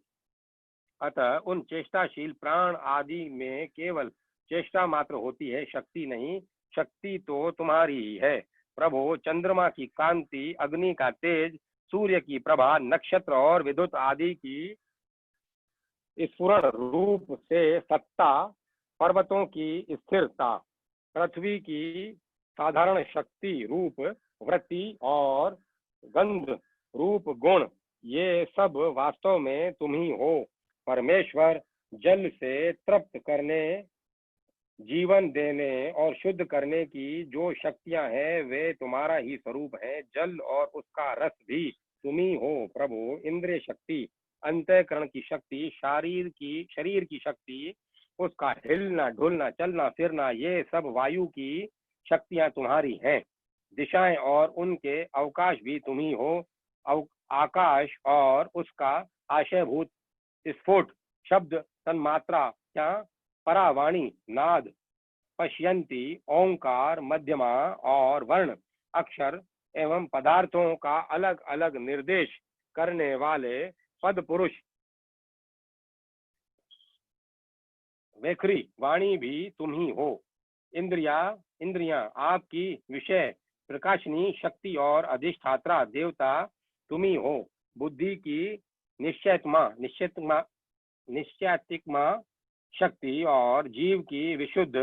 अतः उन चेष्टाशील प्राण आदि में केवल चेष्टा मात्र होती है, शक्ति नहीं। शक्ति तो तुम्हारी ही है प्रभु। चंद्रमा की कांति, अग्नि का तेज, सूर्य की प्रभा, नक्षत्र और विद्युत आदि की स्फुरण रूप से सत्ता, पर्वतों की स्थिरता, पृथ्वी की साधारण शक्ति रूप वृत्ति और गंध रूप गुण, ये सब वास्तव में तुम ही हो। परमेश्वर जल से तृप्त करने जीवन देने और शुद्ध करने की जो शक्तियां हैं वे तुम्हारा ही स्वरूप हैं। जल और उसका रस भी तुम ही हो प्रभु। इंद्रिय शक्ति, अंतःकरण की शक्ति, शरीर की शक्ति, उसका हिलना डुलना चलना फिरना, ये सब वायु की शक्तियां तुम्हारी हैं। दिशाएं और उनके अवकाश भी तुम ही हो। आकाश और उसका आशयभूत स्फोट, शब्द, तन्मात्रा, क्या परावाणी, नाद, पश्यंती, ओंकार, मध्यमा और वर्ण, अक्षर एवं पदार्थों का अलग अलग निर्देश करने वाले पद पुरुष, वेखरी वाणी भी तुम ही हो। इंद्रियां आपकी विषय प्रकाशनी शक्ति और अधिष्ठात्रा देवता तुम ही हो। बुद्धि की निश्चयात्मिका शक्ति और जीव की विशुद्ध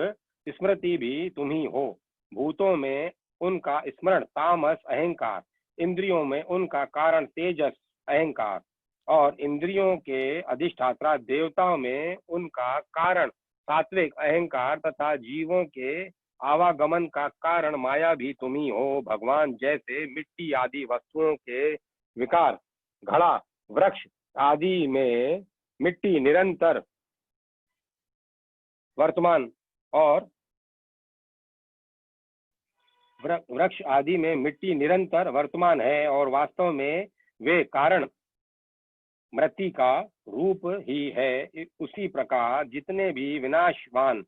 स्मृति भी तुम ही हो। भूतों में उनका स्मरण तामस अहंकार, इंद्रियों में उनका कारण तेजस अहंकार, और इंद्रियों के अधिष्ठात्रा देवताओं में उनका कारण सात्विक अहंकार तथा जीवों के आवागमन का कारण माया भी तुम ही हो। भगवान, जैसे मिट्टी आदि वस्तुओं के विकार, घड़ा, वृक्ष आदि में मिट्टी निरंतर वर्तमान और वृक्ष आदि में मिट्टी निरंतर वर्तमान है और वास्तव में वे कारण मृत्यु का रूप ही है, उसी प्रकार जितने भी विनाशवान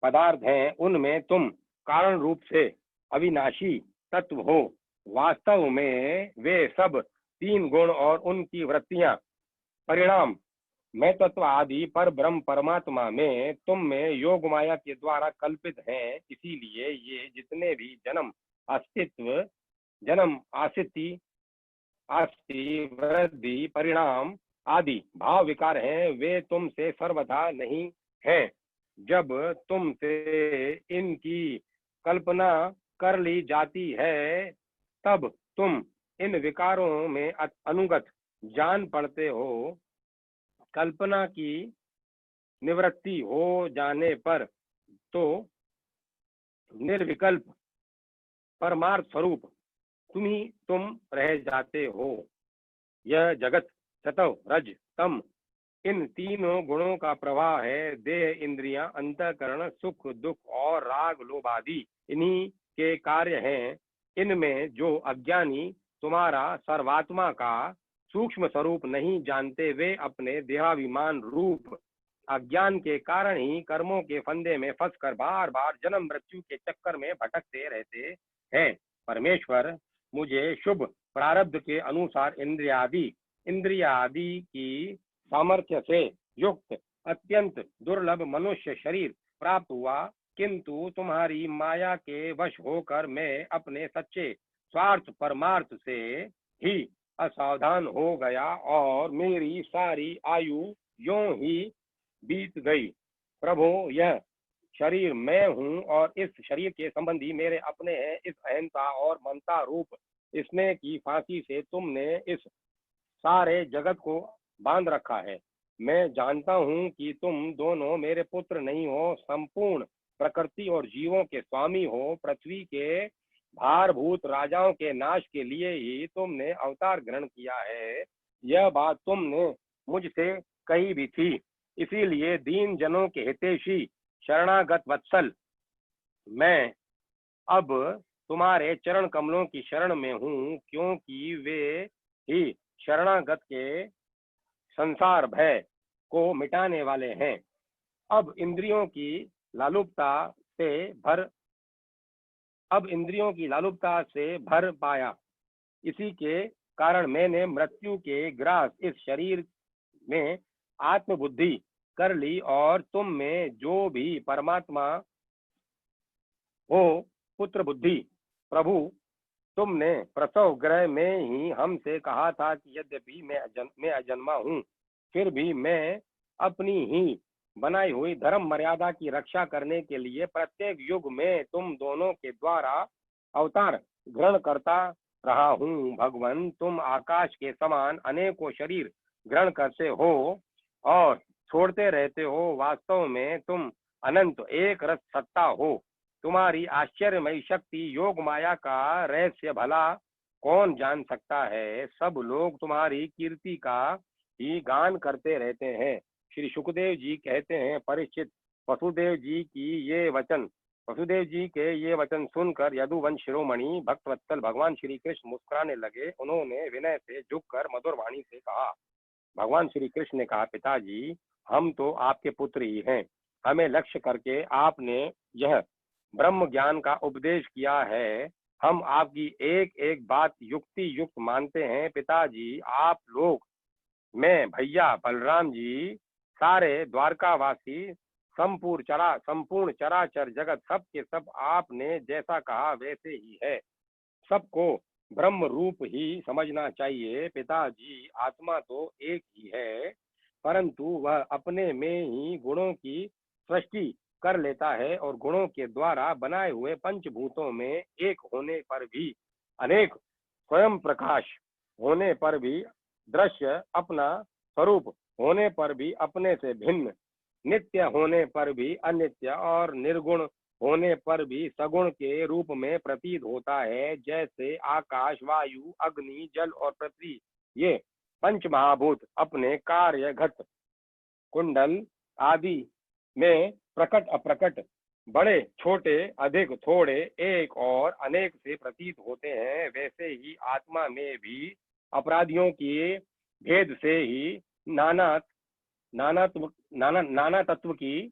पदार्थ हैं उनमें तुम कारण रूप से अविनाशी तत्व हो। वास्तव में वे सब तीन गुण और उनकी वृत्तियां परिणाम मैं तत्व आदि पर ब्रह्म परमात्मा में तुम में योग माया के द्वारा कल्पित हैं। इसीलिए ये जितने भी जन्म आस्ति वृद्धि परिणाम आदि भाव विकार हैं, वे तुमसे सर्वथा नहीं हैं। जब तुमसे इनकी कल्पना कर ली जाती है तब तुम इन विकारों में अनुगत जान पड़ते हो। कल्पना की निवृत्ति हो जाने पर तो निर्विकल्प परमार्थ स्वरूप तुम रह जाते हो। यह जगत सत्व रज तम इन तीनों गुणों का प्रवाह है। देह, इंद्रियां, अंतःकरण, सुख दुख और राग लोभ आदि इन्हीं के कार्य हैं। इनमें जो अज्ञानी तुम्हारा सर्वात्मा का सूक्ष्म स्वरूप नहीं जानते, वे अपने देहाभिमान रूप अज्ञान के कारण ही कर्मों के फंदे में फंसकर बार बार जन्म मृत्यु के चक्कर में भटकते रहते हैं। परमेश्वर, मुझे शुभ प्रारब्ध के अनुसार इंद्रिया आदि की सामर्थ्य से युक्त अत्यंत दुर्लभ मनुष्य शरीर प्राप्त हुआ, किंतु तुम्हारी माया के वश होकर मैं अपने सच्चे स्वार्थ परमार्थ से ही असावधान हो गया और मेरी सारी आयु यूं ही बीत गई। प्रभु, यह शरीर मैं हूँ और इस शरीर के संबंधी मेरे अपने हैं। इस अहंता और ममता रूप स्नेह की फांसी से तुमने इस सारे जगत को बांध रखा है। मैं जानता हूँ कि तुम दोनों मेरे पुत्र नहीं हो, संपूर्ण प्रकृति और जीवों के स्वामी हो। पृथ्वी के भारभूत राजाओं के नाश के लिए ही तुमने अवतार ग्रहण किया है। यह बात तुमने मुझसे कही भी थी। इसीलिए दीन जनों के हितैषी शरणागत वत्सल, मैं अब तुम्हारे चरण कमलों की शरण में हूँ, क्योंकि वे ही शरणागत के संसार भय को मिटाने वाले हैं। अब इंद्रियों की लालुपता से भर पाया, इसी के कारण मैंने मृत्यु के ग्रास इस शरीर में आत्मबुद्धि कर ली और तुम में जो भी परमात्मा हो पुत्र बुद्धि। प्रभु, तुमने प्रसव गृह में ही हमसे कहा था कि यद्यपि मैं अजन्मा हूँ, फिर भी मैं अपनी ही बनाई हुई धर्म मर्यादा की रक्षा करने के लिए प्रत्येक युग में तुम दोनों के द्वारा अवतार ग्रहण करता रहा हूँ। भगवान, तुम आकाश के समान अनेकों शरीर ग्रहण करते हो और छोड़ते रहते हो। वास्तव में तुम अनंत एक रस सत्ता हो। तुम्हारी आश्चर्यमयी शक्ति योग माया का रहस्य भला कौन जान सकता है। सब लोग तुम्हारी कीर्ति का ही गान करते रहते हैं। श्री सुखदेव जी कहते हैं, परीक्षित, वसुदेव जी की ये वचन वसुदेव जी के ये वचन सुनकर यदुवंश शिरोमणि भक्तवत्सल भगवान श्री कृष्ण मुस्कुराने लगे। उन्होंने विनय से झुककर मधुर वाणी से कहा, भगवान श्री कृष्ण ने कहा, पिताजी, हम तो आपके पुत्र ही हैं। हमें लक्ष्य करके आपने यह ब्रह्म ज्ञान का उपदेश किया है। हम आपकी एक एक बात युक्ति युक्त मानते हैं। पिताजी, आप लोग, मैं, भैया बलराम जी, सारे द्वारकावासी, संपूर्ण चराचर जगत, सब के सब आपने जैसा कहा वैसे ही है। सबको ब्रह्म रूप ही समझना चाहिए। पिताजी, आत्मा तो एक ही है, परंतु वह अपने में ही गुणों की सृष्टि कर लेता है और गुणों के द्वारा बनाए हुए पंचभूतों में एक होने पर भी अनेक, स्वयं प्रकाश होने पर भी दृश्य, अपना स्वरूप होने पर भी अपने से भिन्न, नित्य होने पर भी अनित्य और निर्गुण होने पर भी सगुण के रूप में प्रतीत होता है। जैसे आकाश, वायु, अग्नि, जल और पृथ्वी, ये पंच महाभूत अपने कार्यघत कुंडल आदि में प्रकट अप्रकट, बड़े छोटे, अधिक थोड़े, एक और अनेक से प्रतीत होते हैं, वैसे ही आत्मा में भी अपराधियों के भेद से ही नाना नाना तत्व की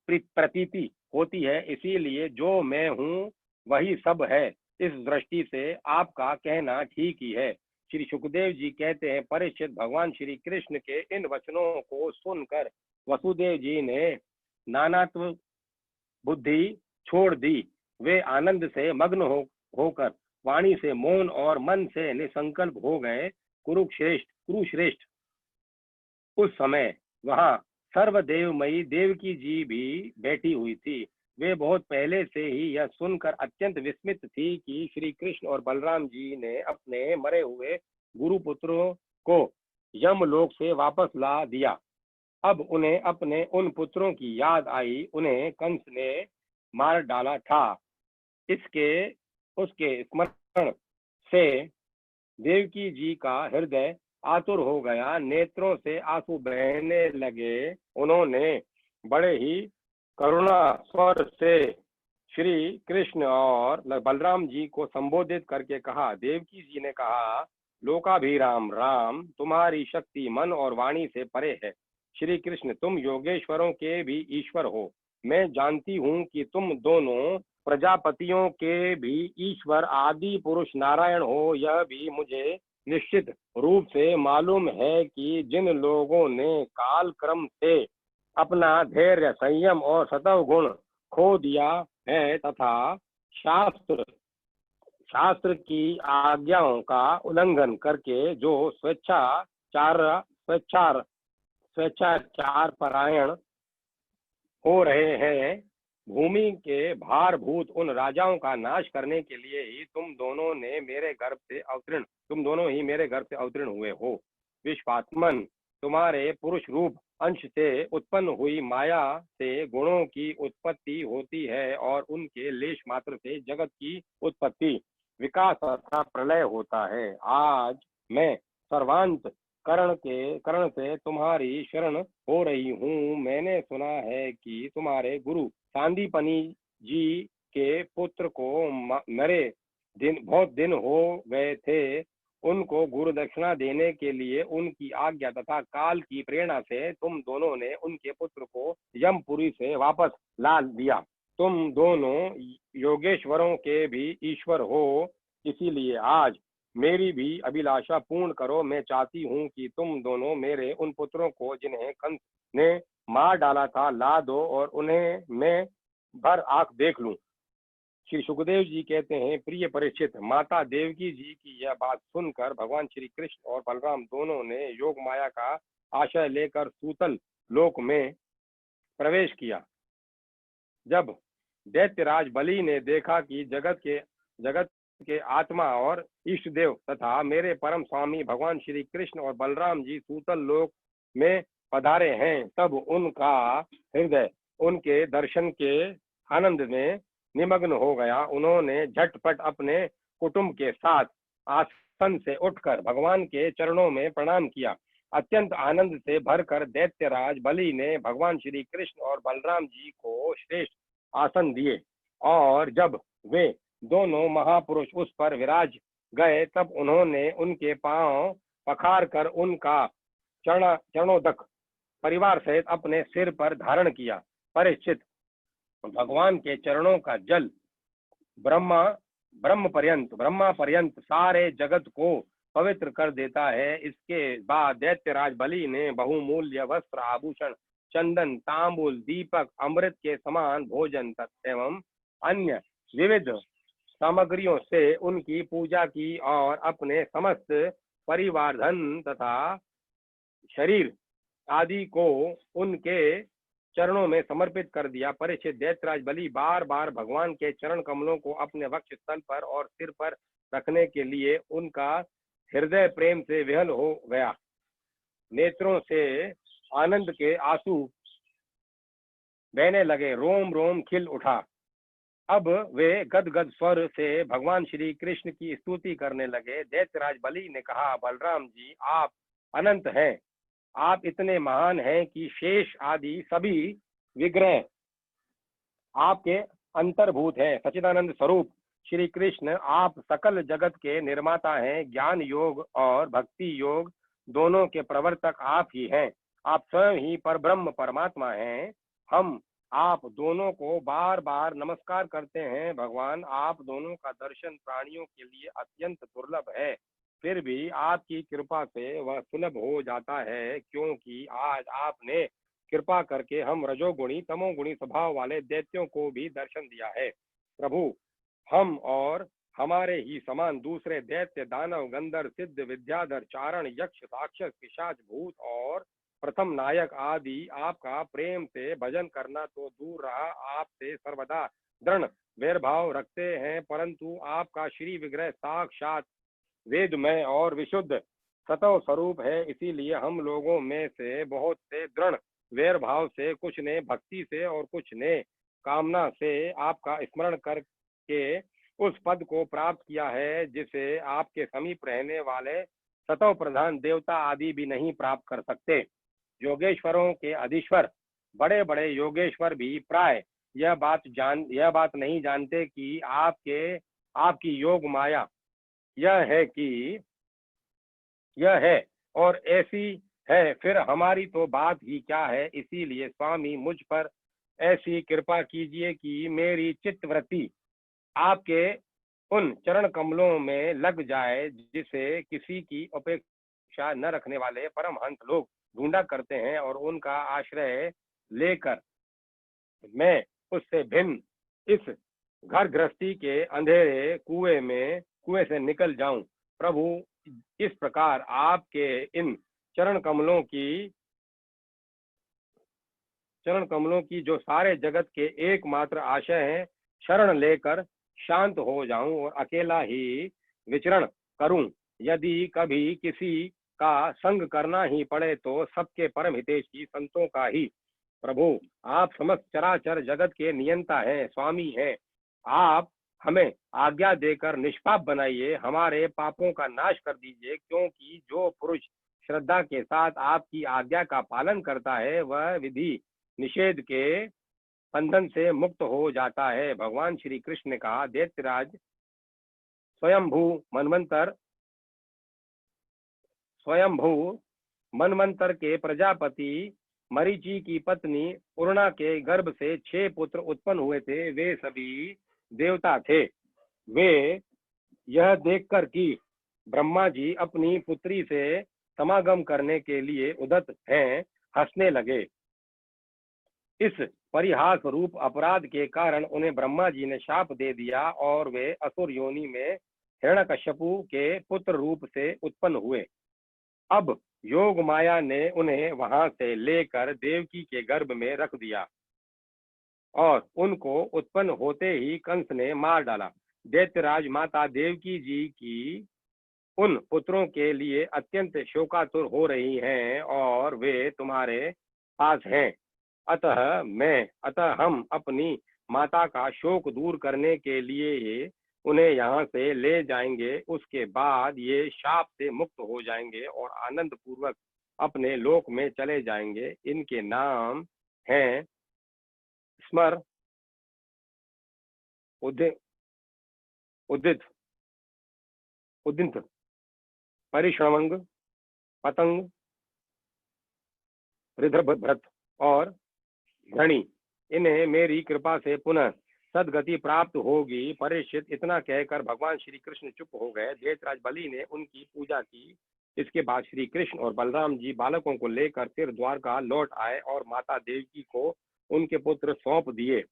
प्रतीति होती है। इसीलिए जो मैं हूँ वही सब है। इस दृष्टि से आपका कहना ठीक ही है। श्री सुखदेव जी कहते हैं, परीक्षित, भगवान श्री कृष्ण के इन वचनों को सुनकर वसुदेव जी ने नानात्व बुद्धि छोड़ दी। वे आनंद से मग्न होकर वाणी से मौन और मन से निसंकल्प हो गए। कुरुश्रेष्ठ उस समय वहां सर्वदेवमयी देवकी जी भी बैठी हुई थी। वे बहुत पहले से ही यह सुनकर अत्यंत विस्मित थी कि श्री कृष्ण और बलराम जी ने अपने मरे हुए गुरु पुत्रों को यमलोक से वापस ला दिया। अब उन्हें अपने उन पुत्रों की याद आई। उन्हें कंस ने मार डाला था। इसके उसके स्मरण से देवकी जी का हृदय आतुर हो गया, नेत्रों से आंसू बहने लगे। उन्होंने बड़े ही करुणा स्वर से श्री कृष्ण और बलराम जी को संबोधित करके कहा, देवकी जी ने कहा, लोकाभिराम राम, तुम्हारी शक्ति मन और वाणी से परे है। श्री कृष्ण, तुम योगेश्वरों के भी ईश्वर हो। मैं जानती हूँ कि तुम दोनों प्रजापतियों के भी ईश्वर आदि पुरुष नारायण हो। यह भी मुझे निश्चित रूप से मालूम है कि जिन लोगों ने काल क्रम से अपना धैर्य, संयम और सतव गुण खो दिया है तथा शास्त्र शास्त्र की आज्ञाओं का उल्लंघन करके जो स्वेच्छाचार परायण हो रहे हैं, भूमि के भारभूत उन राजाओं का नाश करने के लिए ही तुम दोनों ही मेरे गर्भ से अवतीर्ण हुए हो। विश्वात्मन, तुम्हारे पुरुष रूप अंश से उत्पन्न हुई माया से गुणों की उत्पत्ति होती है और उनके लेश मात्र से जगत की उत्पत्ति, विकास तथा प्रलय होता है। आज मैं सर्वांत कर्ण से तुम्हारी शरण हो रही हूँ। मैंने सुना है कि तुम्हारे गुरु सांदीपनी जी के पुत्र को मरे बहुत दिन हो गए थे। उनको गुरु दक्षिणा देने के लिए उनकी आज्ञा तथा काल की प्रेरणा से तुम दोनों ने उनके पुत्र को यमपुरी से वापस ला दिया। तुम दोनों योगेश्वरों के भी ईश्वर हो, इसीलिए आज मेरी भी अभिलाषा पूर्ण करो। मैं चाहती हूँ कि तुम दोनों मेरे उन पुत्रों को जिन्हें कंस ने मार डाला था ला दो और उन्हें मैं भर आंख देख लूं। श्री सुखदेव जी कहते हैं, प्रिय परीक्षित, माता देवकी जी की यह बात सुनकर भगवान श्री कृष्ण और बलराम दोनों ने योग माया का आश्रय लेकर सूतल लोक में प्रवेश किया। जब दैत्यराज बलि ने देखा कि जगत के आत्मा और इष्ट देव तथा मेरे परम स्वामी भगवान श्री कृष्ण और बलराम जी सूतल लोक में पधारे हैं, तब उनका हृदय उनके दर्शन के आनंद में निमग्न हो गया। उन्होंने झटपट अपने कुटुंब के साथ आसन से उठकर भगवान के चरणों में प्रणाम किया। अत्यंत आनंद से भरकर दैत्यराज बलि ने भगवान श्री कृष्ण और बलराम जी को श्रेष्ठ आसन दिए, और जब वे दोनों महापुरुष उस पर विराज गए, तब उन्होंने उनके पांव पखार कर उनका चरणोदक परिवार सहित अपने सिर पर धारण किया। परीक्षित, भगवान के चरणों का जल ब्रह्मा पर्यंत सारे जगत को पवित्र कर देता है। इसके बाद दैत्यराज बलि ने बहुमूल्य वस्त्र, आभूषण, चंदन, तांबूल, दीपक, अमृत के समान भोजन एवं अन्य विविध सामग्रियों से उनकी पूजा की और अपने समस्त परिवार, धन तथा शरीर आदि को उनके चरणों में समर्पित कर दिया। परीक्षित, दैत्यराज बलि बार बार भगवान के चरण कमलों को अपने वक्ष स्थल पर और सिर पर रखने के लिए उनका हृदय प्रेम से विहल हो गया। नेत्रों से आनंद के आंसू बहने लगे, रोम रोम खिल उठा। अब वे गदगद स्वर से भगवान श्री कृष्ण की स्तुति करने लगे। दैत्यराज बलि ने कहा, बलराम जी, आप अनंत हैं, आप इतने महान हैं कि शेष आदि सभी विग्रह आपके अंतर्भूत हैं। सच्चिदानंद स्वरूप श्री कृष्ण, आप सकल जगत के निर्माता हैं। ज्ञान योग और भक्ति योग दोनों के प्रवर्तक आप ही हैं। आप स्वयं ही परब्रह्म परमात्मा हैं। हम आप दोनों को बार बार नमस्कार करते हैं। भगवान, आप दोनों का दर्शन प्राणियों के लिए अत्यंत दुर्लभ है, फिर भी आपकी कृपा से वह सुलभ हो जाता है, क्योंकि आज आपने कृपा करके हम रजोगुणी तमोगुणी स्वभाव वाले दैत्यों को भी दर्शन दिया है। प्रभु, हम और हमारे ही समान दूसरे दैत्य, दानव, गंधर्व, सिद्ध, विद्याधर, चारण, यक्ष, राक्षस, पिशाच, भूत और प्रथम नायक आदि आपका प्रेम से भजन करना तो दूर रहा, आपसे सर्वदा दृढ़ वैरभाव रखते हैं, परंतु आपका श्री विग्रह साक्षात वेदमय और विशुद्ध सतव स्वरूप है। इसीलिए हम लोगों में से बहुत से दृढ़ वैर भाव से, कुछ ने भक्ति से और कुछ ने कामना से आपका स्मरण करके उस पद को प्राप्त किया है जिसे आपके समीप रहने वाले सतव प्रधान देवता आदि भी नहीं प्राप्त कर सकते। योगेश्वरों के अधीश्वर बड़े बड़े योगेश्वर भी प्राय यह बात नहीं जानते कि आपकी योग माया यह है और ऐसी है, फिर हमारी तो बात ही क्या है। इसीलिए स्वामी, मुझ पर ऐसी कृपा कीजिए कि मेरी चित्तवृत्ति आपके उन चरण कमलों में लग जाए, जिसे किसी की अपेक्षा न रखने वाले परमहंस लोग ढूंढा करते हैं, और उनका आश्रय लेकर मैं उससे भिन्न इस घर गृहस्थी के अंधेरे कुएं से निकल जाऊं। प्रभु, इस प्रकार आपके इन चरण कमलों की जो सारे जगत के एकमात्र आशय हैं, शरण लेकर शांत हो जाऊं और अकेला ही विचरण करूं। यदि कभी किसी का संग करना ही पड़े तो सबके परम हितैषी संतों का ही। प्रभु, आप समस्त चराचर जगत के नियंता हैं, स्वामी हैं। आप हमें आज्ञा देकर निष्पाप बनाइए, हमारे पापों का नाश कर दीजिए, क्योंकि जो पुरुष श्रद्धा के साथ आपकी आज्ञा का पालन करता है, वह विधि निषेध के बंधन से मुक्त हो जाता है। भगवान श्री कृष्ण ने कहा, दैत्यराज, स्वयंभू मनवंतर के प्रजापति मरीचि की पत्नी पूर्णा के गर्भ से 6 पुत्र उत्पन्न हुए थे। वे सभी देवता थे। वे यह देखकर कि ब्रह्मा जी अपनी पुत्री से समागम करने के लिए उद्यत हैं, हंसने लगे। इस परिहास रूप अपराध के कारण उन्हें ब्रह्मा जी ने शाप दे दिया और वे असुर योनि में हिरण्यकश्यपु के पुत्र रूप से उत्पन्न हुए। अब योग माया ने उन्हें वहां से लेकर देवकी के गर्भ में रख दिया और उनको उत्पन्न होते ही कंस ने मार डाला। दैत्यराज माता देवकी जी की उन पुत्रों के लिए अत्यंत शोकातुर हो रही हैं और वे तुम्हारे पास हैं। अतः हम अपनी माता का शोक दूर करने के लिए उन्हें यहाँ से ले जाएंगे। उसके बाद ये शाप से मुक्त हो जाएंगे और आनंद पूर्वक अपने लोक में चले जाएंगे। इनके नाम हैं स्मर, उदित, उदित, उदित, परिश्रमंग, पतंग, हृदभ्रत और घृणी। इन्हें मेरी कृपा से पुनः सदगति प्राप्त होगी। परीक्षित इतना कहकर भगवान श्री कृष्ण चुप हो गए। देवराज बलि ने उनकी पूजा की। इसके बाद श्री कृष्ण और बलराम जी बालकों को लेकर फिर द्वारका लौट आए और माता देवकी को उनके पुत्र सौंप दिए।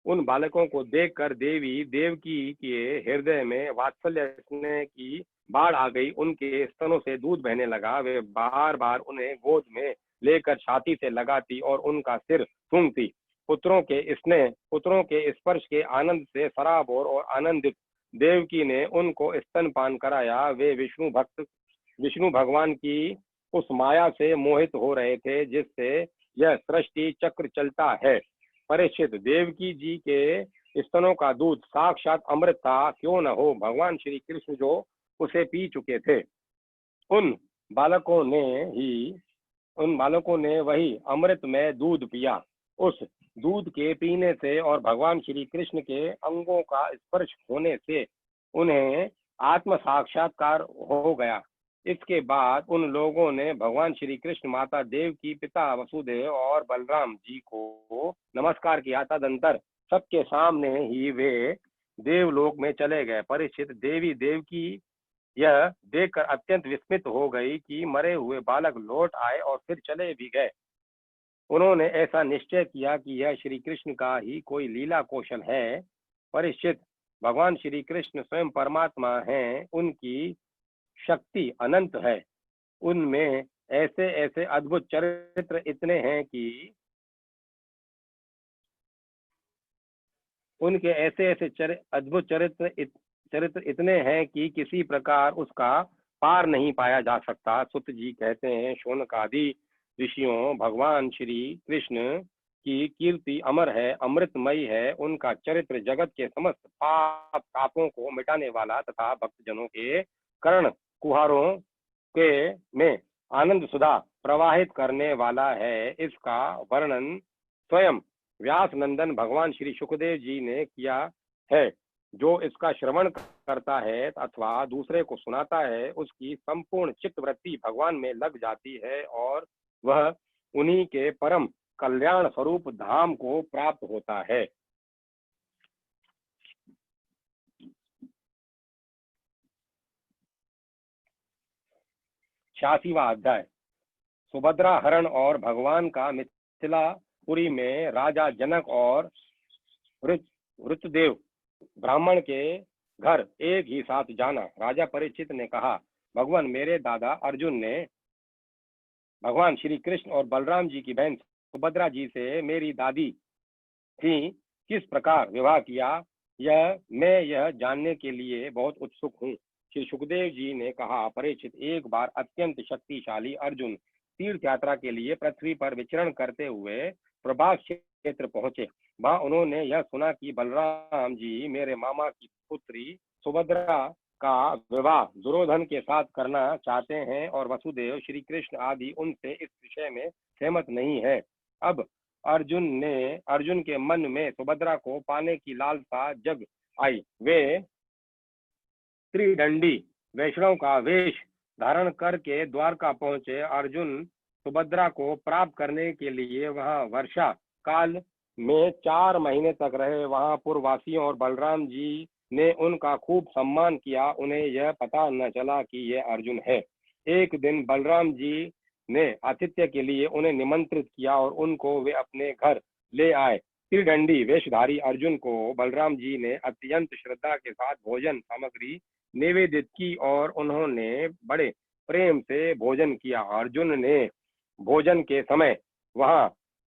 उन बालकों को देखकर देवी देवकी के हृदय में वात्सल्य स्नेह की बाढ़ आ गई। उनके स्तनों से दूध बहने लगा। वे बार बार उन्हें गोद में लेकर छाती से लगाती और उनका सिर सूंघती। पुत्रों के स्पर्श के आनंद से सराबोर और आनंदित देवकी ने उनको स्तनपान कराया। वे विष्णु भगवान की उस माया से मोहित हो रहे थे जिससे यह सृष्टि चक्र चलता है। परीक्षित, देवकी जी के स्तनों का दूध साक्षात अमृत था, क्यों न हो। भगवान श्री कृष्ण जो उसे पी चुके थे, उन बालकों ने वही अमृत में दूध पिया। उस दूध के पीने से और भगवान श्री कृष्ण के अंगों का स्पर्श होने से उन्हें आत्म साक्षात्कार हो गया। इसके बाद उन लोगों ने भगवान श्री कृष्ण, माता देवकी, पिता वसुदेव और बलराम जी को नमस्कार किया। तदंतर सबके सामने ही वे देवलोक में चले गए। परीक्षित, देवी देवकी यह देखकर अत्यंत विस्मित हो गई कि मरे हुए बालक लौट आए और फिर चले भी गए। उन्होंने ऐसा निश्चय किया कि यह श्री कृष्ण का ही कोई लीला कौशल है। परीक्षित, भगवान श्री कृष्ण स्वयं परमात्मा हैं। उनकी शक्ति अनंत है। उनमें ऐसे ऐसे अद्भुत चरित्र इतने हैं कि उनके ऐसे ऐसे अद्भुत चरित्र इतने हैं कि किसी प्रकार उसका पार नहीं पाया जा सकता। सुत जी कहते हैं, शौनकादि ऋषियों भगवान श्री कृष्ण की कीर्ति अमर है, अमृतमयी है। उनका चरित्र जगत के समस्त पापों को मिटाने वाला तथा भक्तजनों के कर्ण कुहारों के में आनंद सुधा प्रवाहित करने वाला है। इसका वर्णन स्वयं व्यास नंदन भगवान श्री सुखदेव जी ने किया है। जो इसका श्रवण करता है अथवा दूसरे को सुनाता है, उसकी संपूर्ण चित्त वृत्ति भगवान में लग जाती है और वह उन्हीं के परम कल्याण स्वरूप धाम को प्राप्त होता है। 86वां अध्याय। सुभद्रा हरण और भगवान का मिथिलापुरी में राजा जनक और ऋतदेव ब्राह्मण के घर एक ही साथ जाना। राजा परीक्षित ने कहा, भगवान मेरे दादा अर्जुन ने भगवान श्री कृष्ण और बलराम जी की बहन सुभद्रा जी से मेरी दादी थी किस प्रकार विवाह किया, मैं यह जानने के लिए बहुत उत्सुक हूँ। श्री सुखदेव जी ने कहा, परीक्षित, एक बार अत्यंत शक्तिशाली अर्जुन तीर्थ यात्रा के लिए पृथ्वी पर विचरण करते हुए प्रभास क्षेत्र पहुंचे। वहां उन्होंने यह सुना कि बलराम जी मेरे मामा की पुत्री सुभद्रा का विवाह दुर्योधन के साथ करना चाहते हैं और वसुदेव, श्री कृष्ण आदि उनसे इस विषय में सहमत नहीं है। अब अर्जुन के मन में सुभद्रा को पाने की लालसा जग आई। वे त्रिदंडी वैष्णव का वेश धारण करके द्वारका पहुंचे। अर्जुन सुभद्रा को प्राप्त करने के लिए वहां वर्षा काल में 4 महीने तक रहे। वहां पूर्ववासियों और बलराम जी ने उनका खूब सम्मान किया। उन्हें यह पता न चला कि यह अर्जुन है। एक दिन बलराम जी ने आतिथ्य के लिए उन्हें निमंत्रित किया और उनको वे अपने घर ले आए। त्रिदंडी वेशधारी अर्जुन को बलराम जी ने अत्यंत श्रद्धा के साथ भोजन सामग्री निवेदित की और उन्होंने बड़े प्रेम से भोजन किया। अर्जुन ने भोजन के समय वहां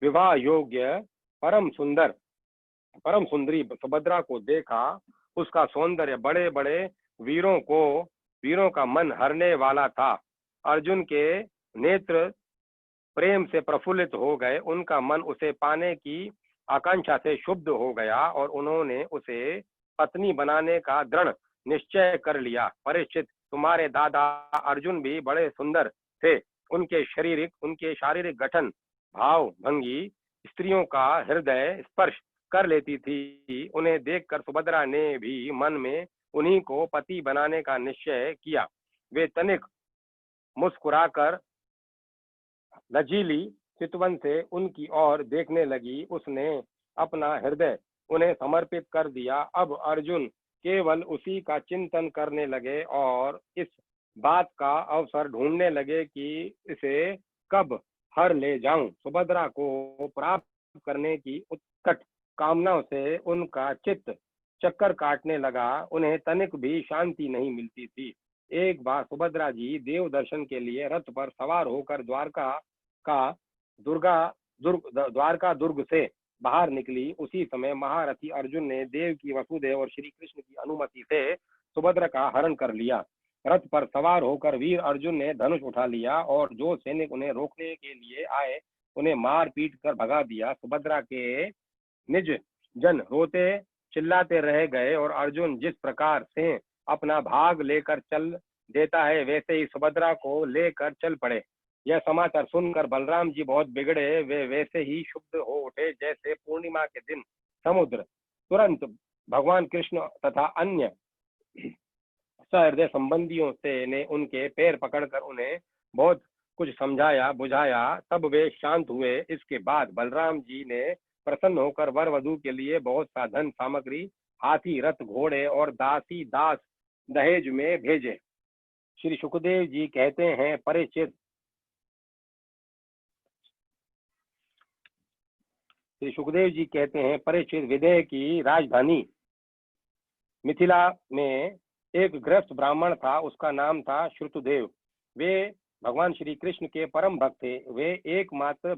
विवाह योग्य परम सुंदरी सुभद्रा को देखा। उसका सौंदर्य बड़े बड़े वीरों को वीरों का मन हरने वाला था। अर्जुन के नेत्र प्रेम से प्रफुल्लित हो गए, उनका मन उसे पाने की आकांक्षा से शुद्ध हो गया और उन्होंने उसे पत्नी बनाने का दृढ़ निश्चय कर लिया। परीक्षित, तुम्हारे दादा अर्जुन भी बड़े सुंदर थे। उनके शारीरिक गठन, भाव भंगी स्त्रियों का हृदय स्पर्श कर लेती थी। उन्हें देखकर सुभद्रा ने भी मन में उन्हीं को पति बनाने का निश्चय किया। वे तनिक मुस्कुराकर लजीली चितवन से उनकी ओर देखने लगी। उसने अपना हृदय उन्हें समर्पित कर दिया। अब अर्जुन केवल उसी का चिंतन करने लगे और इस बात का अवसर ढूंढने लगे कि इसे कब हर ले जाऊं। सुभद्रा को प्राप्त करने की उत्कट कामनाओं से उनका चित्त चक्कर काटने लगा। उन्हें तनिक भी शांति नहीं मिलती थी। एक बार सुभद्रा जी देव दर्शन के लिए रथ पर सवार होकर द्वारका दुर्ग से बाहर निकली। उसी समय महारथी अर्जुन ने देव की वसुदेव और श्री कृष्ण की अनुमति से सुभद्रा का हरण कर लिया। रथ पर सवार होकर वीर अर्जुन ने धनुष उठा लिया और जो सैनिक उन्हें रोकने के लिए आए उन्हें मार पीट कर भगा दिया। सुभद्रा के निज जन रोते चिल्लाते रह गए और अर्जुन जिस प्रकार से अपना भाग लेकर चल देता है वैसे ही सुभद्रा को लेकर चल पड़े। यह समाचार सुनकर बलराम जी बहुत बिगड़े। वे वैसे ही शुद्ध हो उठे जैसे पूर्णिमा के दिन समुद्र। तुरंत भगवान कृष्ण तथा अन्य सहृदय संबंधियों से ने उनके पैर पकड़कर उन्हें बहुत कुछ समझाया बुझाया, तब वे शांत हुए। इसके बाद बलराम जी ने प्रसन्न होकर वर वधू के लिए बहुत सा धन सामग्री, हाथी, रथ, घोड़े और दासी दास दहेज में भेजे। श्री सुखदेव जी कहते हैं, परीक्षित, विदेह की राजधानी मिथिला में एक गृहस्थ ब्राह्मण था। उसका नाम था श्रुतदेव। वे भगवान श्री कृष्ण के परम भक्त थे। वे एकमात्र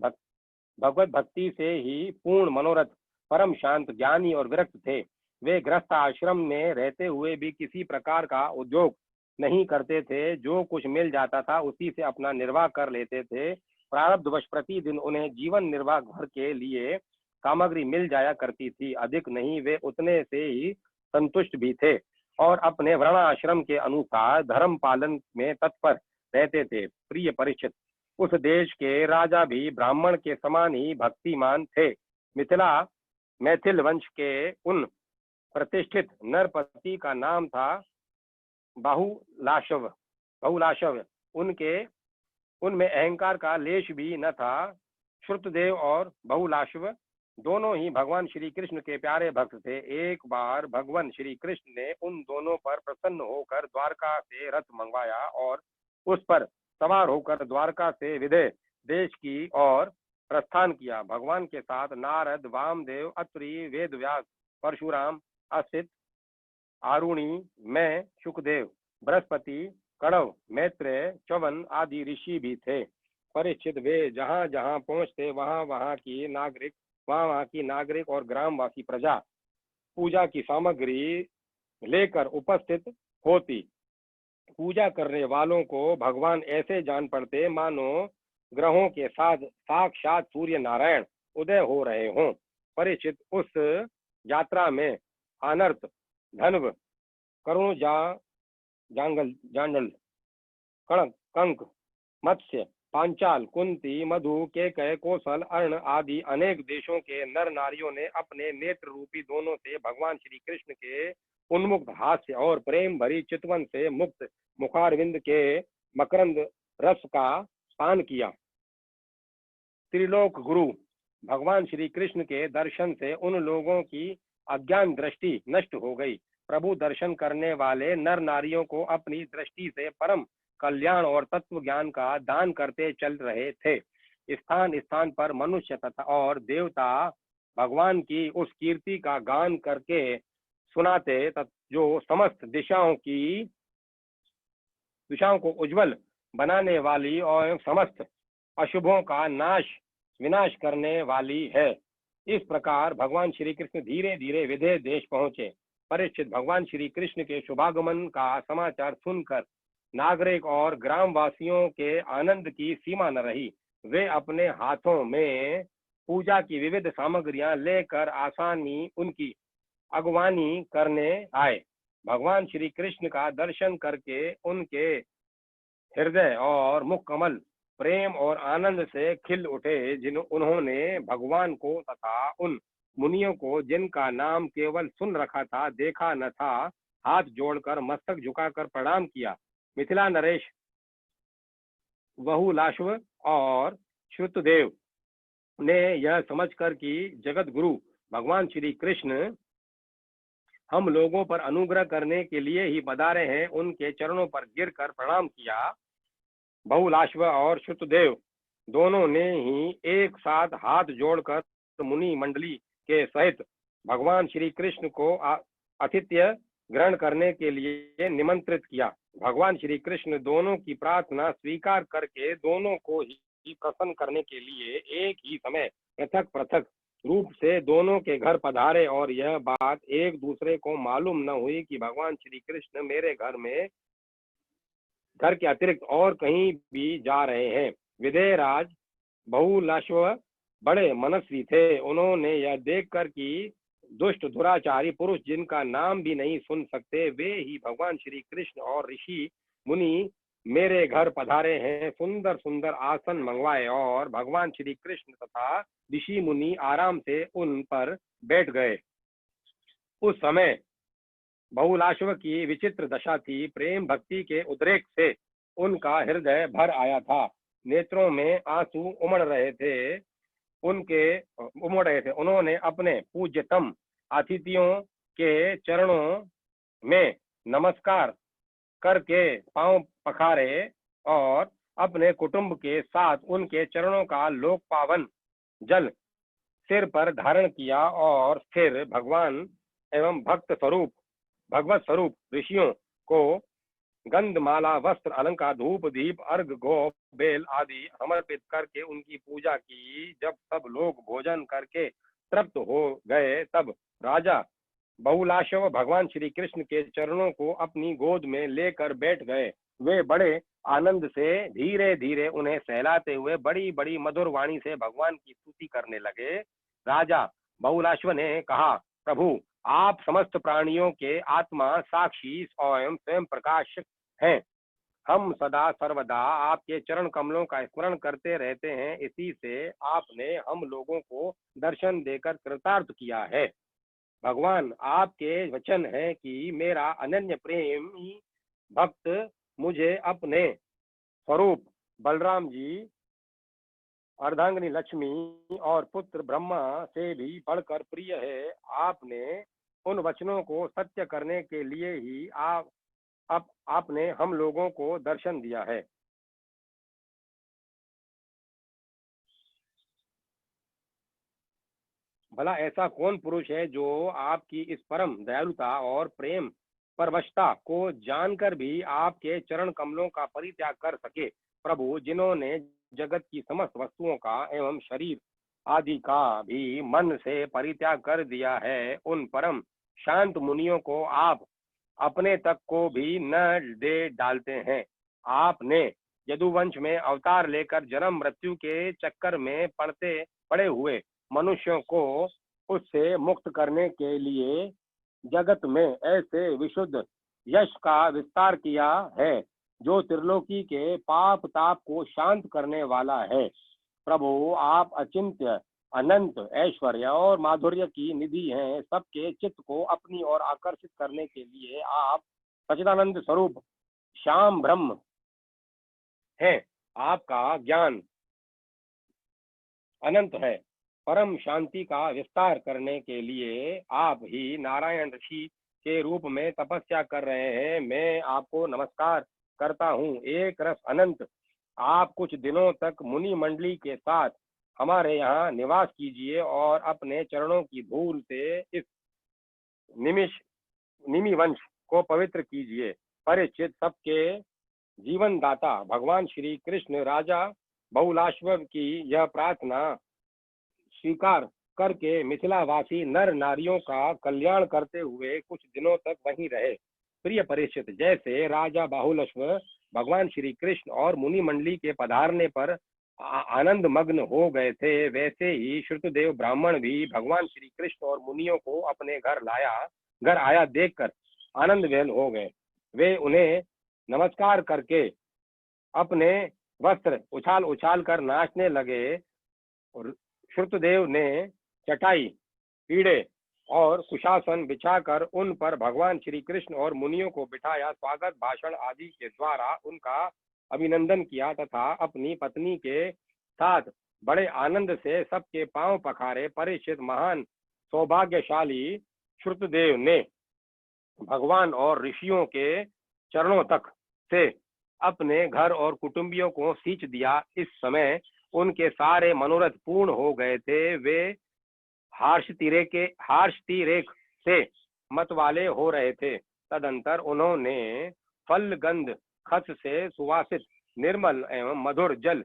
भगवत भक्ति से ही पूर्ण मनोरथ, परम शांत, ज्ञानी और विरक्त थे। वे गृहस्थ आश्रम में रहते हुए भी किसी प्रकार का उद्योग नहीं करते थे। जो कुछ मिल जाता था उसी से अपना निर्वाह कर लेते थे। प्रारब्धवश प्रतिदिन उन्हें जीवन निर्वाह भर के लिए सामग्री मिल जाया करती थी। अधिक नहीं, वे उतने से ही संतुष्ट भी थे और अपने वर्णाश्रम के अनुसार धर्म पालन में तत्पर रहते थे। प्रिय परीक्षित, उस देश के राजा भी ब्राह्मण के समान ही भक्तिमान थे। मैथिल वंश के उन प्रतिष्ठित नरपति का नाम था बहुलाशव। उनमें अहंकार का लेश भी न था। श्रुतदेव और बहुलाशव दोनों ही भगवान श्री कृष्ण के प्यारे भक्त थे। एक बार भगवान श्री कृष्ण ने उन दोनों पर प्रसन्न होकर द्वारका से रथ मंगवाया और उस पर सवार होकर द्वारका से विदेह देश की ओर प्रस्थान किया। भगवान के साथ नारद, वामदेव, अत्रि, वेदव्यास, परशुराम, असित, आरुणि, मैं, सुखदेव, बृहस्पति, कणव, मैत्रेय, च्यवन आदि ऋषि भी थे। परीक्षित, वे जहाँ जहाँ पहुँचते वहाँ की नागरिक और ग्रामवासी प्रजा पूजा की सामग्री लेकर उपस्थित होती। पूजा करने वालों को भगवान ऐसे जान पड़ते मानो ग्रहों के साथ साक्षात सूर्य नारायण उदय हो रहे हों। परीक्षित, उस यात्रा में अनर्थ, धनव, करुण, जांडल, कंक, मत्स्य, पांचाल, कुंती, मधु, केकय, कौशल, अर्ण आदि अनेक देशों के नर नारियों ने अपने नेत्र रूपी दोनों से भगवान श्री कृष्ण के उन्मुक्त हास्य और प्रेम भरी चितवन से मुक्त मुखारविंद के मकरंद रस का पान किया। त्रिलोक गुरु भगवान श्री कृष्ण के दर्शन से उन लोगों की अज्ञान दृष्टि नष्ट हो गई। प्रभु दर्शन करने वाले नर नारियों को अपनी दृष्टि से परम कल्याण और तत्व ज्ञान का दान करते चल रहे थे। स्थान स्थान पर मनुष्य तथा और देवता भगवान की उस कीर्ति का गान करके सुनाते, जो समस्त दिशाओं को उज्जवल बनाने वाली और समस्त अशुभों का विनाश करने वाली है। इस प्रकार भगवान श्री कृष्ण धीरे धीरे विदेह देश पहुंचे। परीक्षित, भगवान श्री कृष्ण के शुभागमन का समाचार सुनकर नागरिक और ग्रामवासियों के आनंद की सीमा न रही। वे अपने हाथों में पूजा की विविध सामग्रियां लेकर आसानी उनकी अगवानी करने आए। भगवान श्री कृष्ण का दर्शन करके उनके हृदय और मुख कमल प्रेम और आनंद से खिल उठे। उन्होंने भगवान को तथा उन मुनियों को जिनका नाम केवल सुन रखा था, देखा न था, हाथ जोड़कर मस्तक झुकाकर प्रणाम किया। मिथिला नरेश, बहुलाश्व और श्रुतदेव ने यह समझकर कि जगत गुरु भगवान श्री कृष्ण हम लोगों पर अनुग्रह करने के लिए ही पधारे हैं, उनके चरणों पर गिरकर प्रणाम किया। बहुलाश्व और श्रुतदेव दोनों ने ही एक साथ हाथ जोड़कर मुनि मंडली के सहित भगवान श्री कृष्ण को आतिथ्य ग्रहण करने के लिए निमंत्रित किया। भगवान श्री कृष्ण दोनों की प्रार्थना स्वीकार करके दोनों को ही प्रसन्न करने के लिए एक ही समय पृथक पृथक रूप से दोनों के घर पधारे, और यह बात एक दूसरे को मालूम न हुई कि भगवान श्री कृष्ण मेरे घर के अतिरिक्त और कहीं भी जा रहे हैं। विदेहराज बहुलाश्व बड़े मनस्वी थे। उन्होंने यह देखकर कि दुष्ट दुराचारी पुरुष जिनका नाम भी नहीं सुन सकते, वे ही भगवान श्री कृष्ण और ऋषि मुनि मेरे घर पधारे हैं, सुंदर सुंदर आसन मंगवाए और भगवान श्री कृष्ण तथा ऋषि मुनि आराम से उन पर बैठ गए। उस समय बहुलाश्व की विचित्र दशा थी। प्रेम भक्ति के उद्रेक से उनका हृदय भर आया था, नेत्रों में आंसू उमड़ रहे थे। उन्होंने अपने पूज्यतम अतिथियों के चरणों में नमस्कार करके पांव पखारे और अपने कुटुंब के साथ उनके चरणों का लोक पावन जल सिर पर धारण किया और फिर भगवान एवं भगवत स्वरूप ऋषियों को गंधमाला, वस्त्र, अलंकार, धूप, दीप, अर्घ, गो, बेल आदि समर्पित करके उनकी पूजा की। जब सब लोग भोजन करके तृप्त हो गए, तब राजा बहुलाश्व भगवान श्री कृष्ण के चरणों को अपनी गोद में लेकर बैठ गए। वे बड़े आनंद से धीरे धीरे उन्हें सहलाते हुए बड़ी बड़ी मधुर वाणी से भगवान की स्तुति करने लगे। राजा बहुलाश्व ने कहा, प्रभु, आप समस्त प्राणियों के आत्मा, साक्षी और स्वयं प्रकाश हैं। हम सदा सर्वदा आपके चरण कमलों का स्मरण करते रहते हैं। इसी से आपने हम लोगों को दर्शन देकर कृतार्थ किया है। भगवान, आपके वचन है कि मेरा अनन्य प्रेमी भक्त मुझे अपने स्वरूप बलराम जी, अर्धांगिनी लक्ष्मी और पुत्र ब्रह्मा से भी बढ़कर प्रिय है। आपने उन वचनों को सत्य करने के लिए ही आपने हम लोगों को दर्शन दिया है। भला ऐसा कौन पुरुष है जो आपकी इस परम दयालुता और प्रेम परवशता को जानकर भी आपके चरण कमलों का परित्याग कर सके। प्रभु, जिन्होंने जगत की समस्त वस्तुओं का एवं शरीर आदि का भी मन से परित्याग कर दिया है, उन परम शांत मुनियों को आप अपने तक को भी न दे डालते हैं। आपने यदुवंश में अवतार लेकर जन्म मृत्यु के चक्कर में पड़े हुए मनुष्यों को उससे मुक्त करने के लिए जगत में ऐसे विशुद्ध यश का विस्तार किया है, जो त्रिलोकी के पाप ताप को शांत करने वाला है। प्रभु, आप अचिंत्य अनंत ऐश्वर्य और माधुर्य की निधि हैं। सबके चित्त को अपनी ओर आकर्षित करने के लिए आप सच्चिदानंद स्वरूप श्याम ब्रह्म हैं। आपका ज्ञान अनंत है। परम शांति का विस्तार करने के लिए आप ही नारायण ऋषि के रूप में तपस्या कर रहे हैं। मैं आपको नमस्कार करता हूँ। एक रस अनंत, आप कुछ दिनों तक मुनि मंडली के साथ हमारे यहाँ निवास कीजिए और अपने चरणों की धूल से इस निमि वंश को पवित्र कीजिए। परिचित, सबके जीवन दाता भगवान श्री कृष्ण राजा बहुलाश्व की यह प्रार्थना स्वीकार करके मिथिलावासी नर नारियों का कल्याण करते हुए कुछ दिनों तक वहीं रहे। प्रिय परीक्षित, जैसे राजा बाहुलश्व भगवान श्री कृष्ण और मुनि मंडली के पधारने पर आनंद मग्न हो गए थे, वैसे ही श्रुतदेव ब्राह्मण भी भगवान श्री कृष्ण और मुनियों को अपने घर आया देखकर आनंद विहल हो गए। वे उन्हें नमस्कार करके अपने वस्त्र उछाल उछाल कर नाचने लगे। और श्रुतदेव ने चटाई, पीढ़े और कुशासन बिछाकर उन पर भगवान श्री कृष्ण और मुनियों को बिठाया, स्वागत भाषण आदि के द्वारा उनका अभिनंदन किया तथा अपनी पत्नी के साथ बड़े आनंद से सबके पांव पखारे। परीक्षित, महान सौभाग्यशाली श्रुतदेव ने भगवान और ऋषियों के चरणों तक से अपने घर और कुटुंबियों को सींच दिया। इस समय उनके सारे मनोरथ पूर्ण हो गए थे। वे हर्ष से मतवाले हो रहे थे। तदंतर उन्होंने फल गंध खस से सुवासित निर्मल एवं मधुर जल,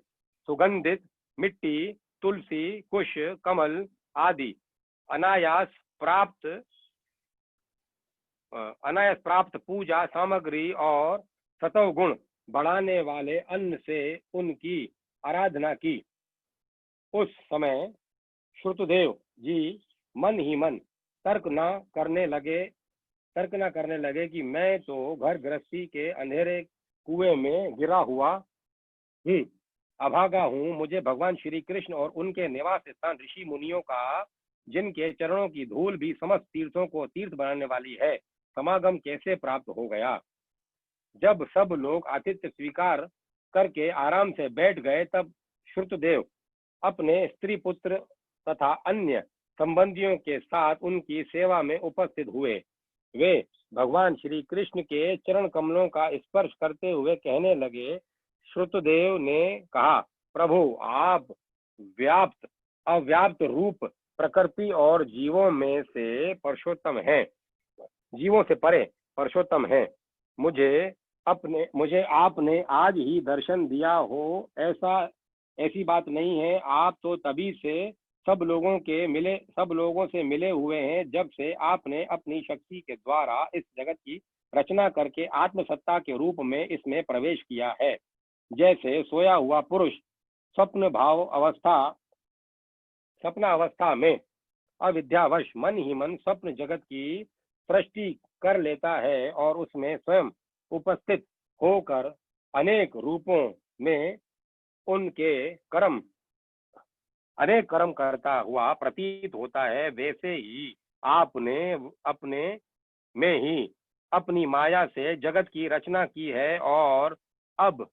सुगंधित मिट्टी, तुलसी, कुश, कमल आदि अनायास प्राप्त पूजा सामग्री और सतव गुण बढ़ाने वाले अन्न से उनकी आराधना की। उस समय श्रुतदेव जी मन ही मन तर्क न करने लगे कि मैं तो घर गृहस्थी के अंधेरे कुएं में गिरा हुआ हूँ, अभागा हूँ। मुझे भगवान श्री कृष्ण और उनके निवास स्थान ऋषि मुनियों का, जिनके चरणों की धूल भी समस्त तीर्थों को तीर्थ बनाने वाली है, समागम कैसे प्राप्त हो गया। जब सब लोग आतिथ्य स्वीकार करके आराम से बैठ गए, तब श्रुतदेव अपने स्त्री पुत्र तथा अन्य संबंधियों के साथ उनकी सेवा में उपस्थित हुए। वे भगवान श्री कृष्ण के चरण कमलों का स्पर्श करते हुए कहने लगे। श्रुतदेव ने कहा, प्रभु, आप अव्याप्त रूप प्रकृति और जीवों से परे परशोत्तम हैं। मुझे आपने आज ही दर्शन दिया हो, ऐसी बात नहीं है। आप तो तभी से सब लोगों से मिले हुए हैं, जब से आपने अपनी शक्ति के द्वारा इस जगत की रचना करके आत्मसत्ता के रूप में इसमें प्रवेश किया है। जैसे सोया हुआ पुरुष स्वप्न अवस्था में अविद्यावश मन ही मन स्वप्न जगत की सृष्टि कर लेता है और उसमें स्वयं उपस्थित होकर अनेक रूपों में अनेक कर्म करता हुआ प्रतीत होता है, वैसे ही आपने अपने में ही अपनी माया से जगत की रचना की है और अब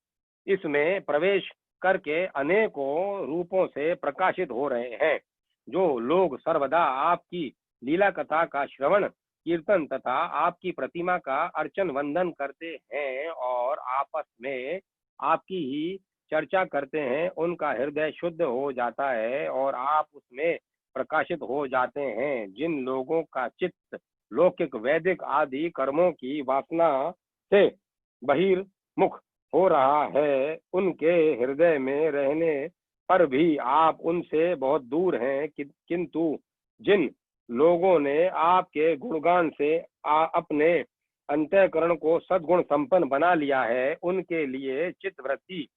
इसमें प्रवेश करके अनेकों रूपों से प्रकाशित हो रहे हैं। जो लोग सर्वदा आपकी लीला कथा का श्रवण कीर्तन तथा आपकी प्रतिमा का अर्चन वंदन करते हैं और आपस में आपकी ही चर्चा करते हैं, उनका हृदय शुद्ध हो जाता है और आप उसमें प्रकाशित हो जाते हैं। जिन लोगों का चित्त लौकिक वैदिक आदि कर्मों की वासना से बहिर्मुख हो रहा है, उनके हृदय में रहने पर भी आप उनसे बहुत दूर हैं। किंतु जिन लोगों ने आपके गुणगान से अपने अंतःकरण को सद्गुण संपन्न बना लिया है, उनके लिए चित्तवृत्ति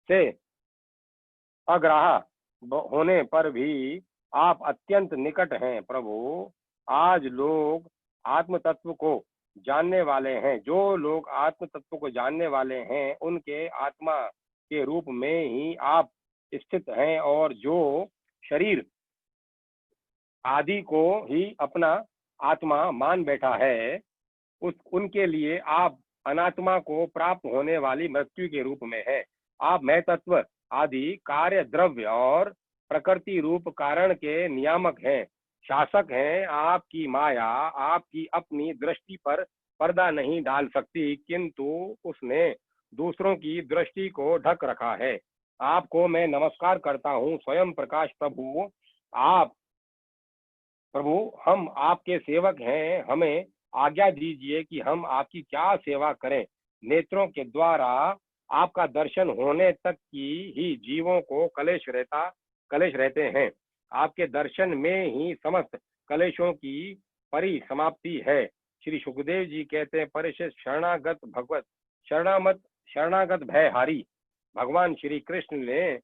से अग्राह्य होने पर भी आप अत्यंत निकट हैं। प्रभु, आज लोग आत्म तत्व को जानने वाले हैं। जो लोग आत्म तत्व को जानने वाले हैं, उनके आत्मा के रूप में ही आप स्थित हैं और जो शरीर आदि को ही अपना आत्मा मान बैठा है, उनके लिए आप अनात्मा को प्राप्त होने वाली मृत्यु के रूप में है। आप महतत्व आदि कार्य द्रव्य और प्रकृति रूप कारण के नियामक हैं, शासक हैं। आपकी माया आपकी अपनी दृष्टि पर पर्दा नहीं डाल सकती, किंतु उसने दूसरों की दृष्टि को ढक रखा है। आपको मैं नमस्कार करता हूँ, स्वयं प्रकाश प्रभु, हम आपके सेवक हैं। हमें आज्ञा दीजिए कि हम आपकी क्या सेवा करें। नेत्रों के द्वारा आपका दर्शन होने तक की ही जीवों को कलेश रहते हैं। आपके दर्शन में ही समस्त कलेशों की परिसमाप्ति है। श्री सुखदेव जी कहते हैं, परिषद शरणागत भगवत शरणामत शरणागत भयहारी। भगवान श्री कृष्ण ने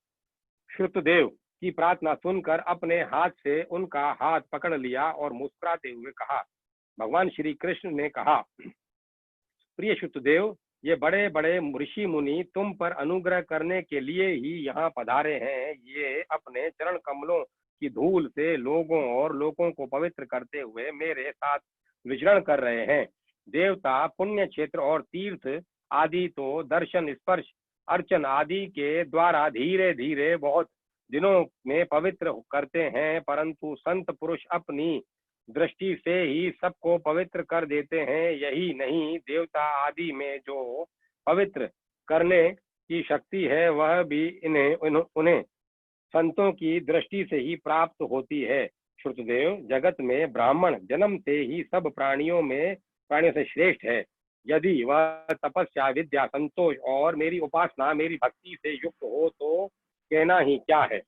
श्रुतदेव की प्रार्थना सुनकर अपने हाथ से उनका हाथ पकड़ लिया और मुस्कुराते हुए कहा। भगवान श्री कृष्ण ने कहा, प्रिय श्रुतदेव, ये बड़े बड़े ऋषि मुनि तुम पर अनुग्रह करने के लिए ही यहाँ पधारे हैं। ये अपने चरण कमलों की धूल से लोगों और लोगों को पवित्र करते हुए मेरे साथ विचरण कर रहे हैं। देवता, पुण्य क्षेत्र और तीर्थ आदि तो दर्शन, स्पर्श, अर्चन आदि के द्वारा धीरे धीरे बहुत दिनों में पवित्र करते हैं, परंतु संत पुरुष अपनी दृष्टि से ही सबको पवित्र कर देते हैं। यही नहीं, देवता आदि में जो पवित्र करने की शक्ति है वह भी उन्हें संतों की दृष्टि से ही प्राप्त होती है। श्रुतदेव, जगत में ब्राह्मण जन्म से ही सब प्राणियों से श्रेष्ठ है। यदि वह तपस्या, विद्या, संतोष और मेरी उपासना, मेरी भक्ति से युक्त हो तो कहना ही क्या है।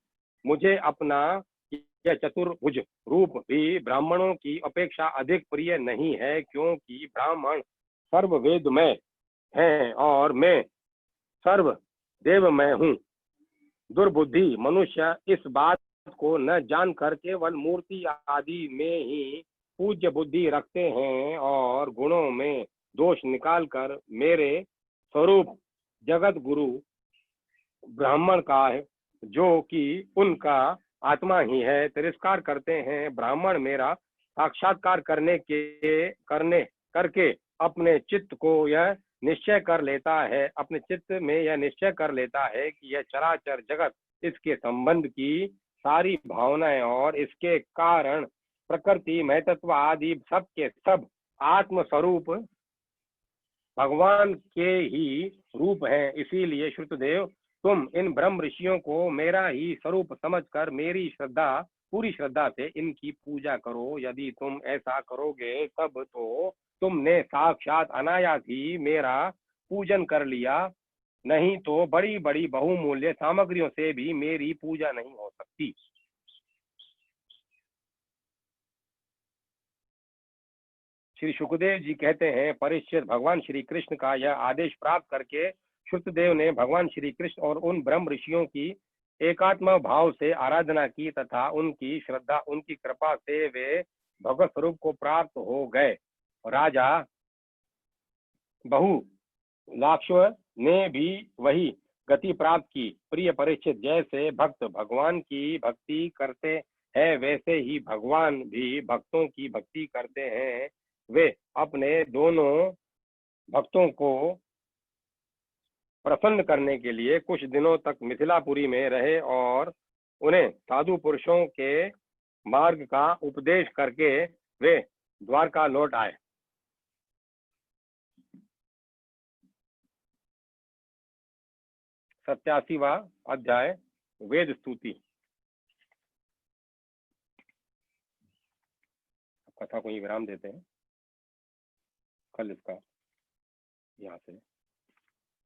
मुझे अपना यह चतुर्भुज रूप भी ब्राह्मणों की अपेक्षा अधिक प्रिय नहीं है, क्योंकि ब्राह्मण सर्व वेदमय हैं और मैं सर्व देवमय हूँ। दुर्बुद्धि मनुष्य इस बात को न जानकर केवल मूर्ति आदि में ही पूज्य बुद्धि रखते हैं और गुणों में दोष निकालकर मेरे स्वरूप जगत गुरु ब्राह्मण का है, जो कि उनका आत्मा ही है, तिरस्कार करते हैं। ब्राह्मण मेरा साक्षात्कार करने करके अपने चित्त में यह निश्चय कर लेता है कि यह चराचर जगत, इसके संबंध की सारी भावनाएं और इसके कारण प्रकृति, महतत्व आदि सब के सब आत्म स्वरूप भगवान के ही रूप हैं। इसीलिए श्रुतदेव, तुम इन ब्रह्म ऋषियों को मेरा ही स्वरूप समझकर पूरी श्रद्धा से इनकी पूजा करो। यदि तुम ऐसा करोगे तब तो तुमने साक्षात अनायास ही मेरा पूजन कर लिया, नहीं तो बड़ी बड़ी बहुमूल्य सामग्रियों से भी मेरी पूजा नहीं हो सकती। श्री सुखदेव जी कहते हैं, परीक्षित, भगवान श्री कृष्ण का यह आदेश प्राप्त करके श्रुतदेव ने भगवान श्री कृष्ण और उन ब्रह्म ऋषियों की एकात्म भाव से आराधना की तथा उनकी कृपा से वे भगवत स्वरूप को प्राप्त हो गए। राजा बहु लाक्ष्व ने भी वही गति प्राप्त की। प्रिय परीक्षित, जैसे भक्त भगवान की भक्ति करते हैं वैसे ही भगवान भी भक्तों की भक्ति करते हैं। वे अपने दोनों भक्तों को प्रसन्न करने के लिए कुछ दिनों तक मिथिलापुरी में रहे और उन्हें साधु पुरुषों के मार्ग का उपदेश करके वे द्वारका लौट आए। 87वां अध्याय, वेद स्तुति। कथा को ही विराम देते हैं, कल इसका यहाँ से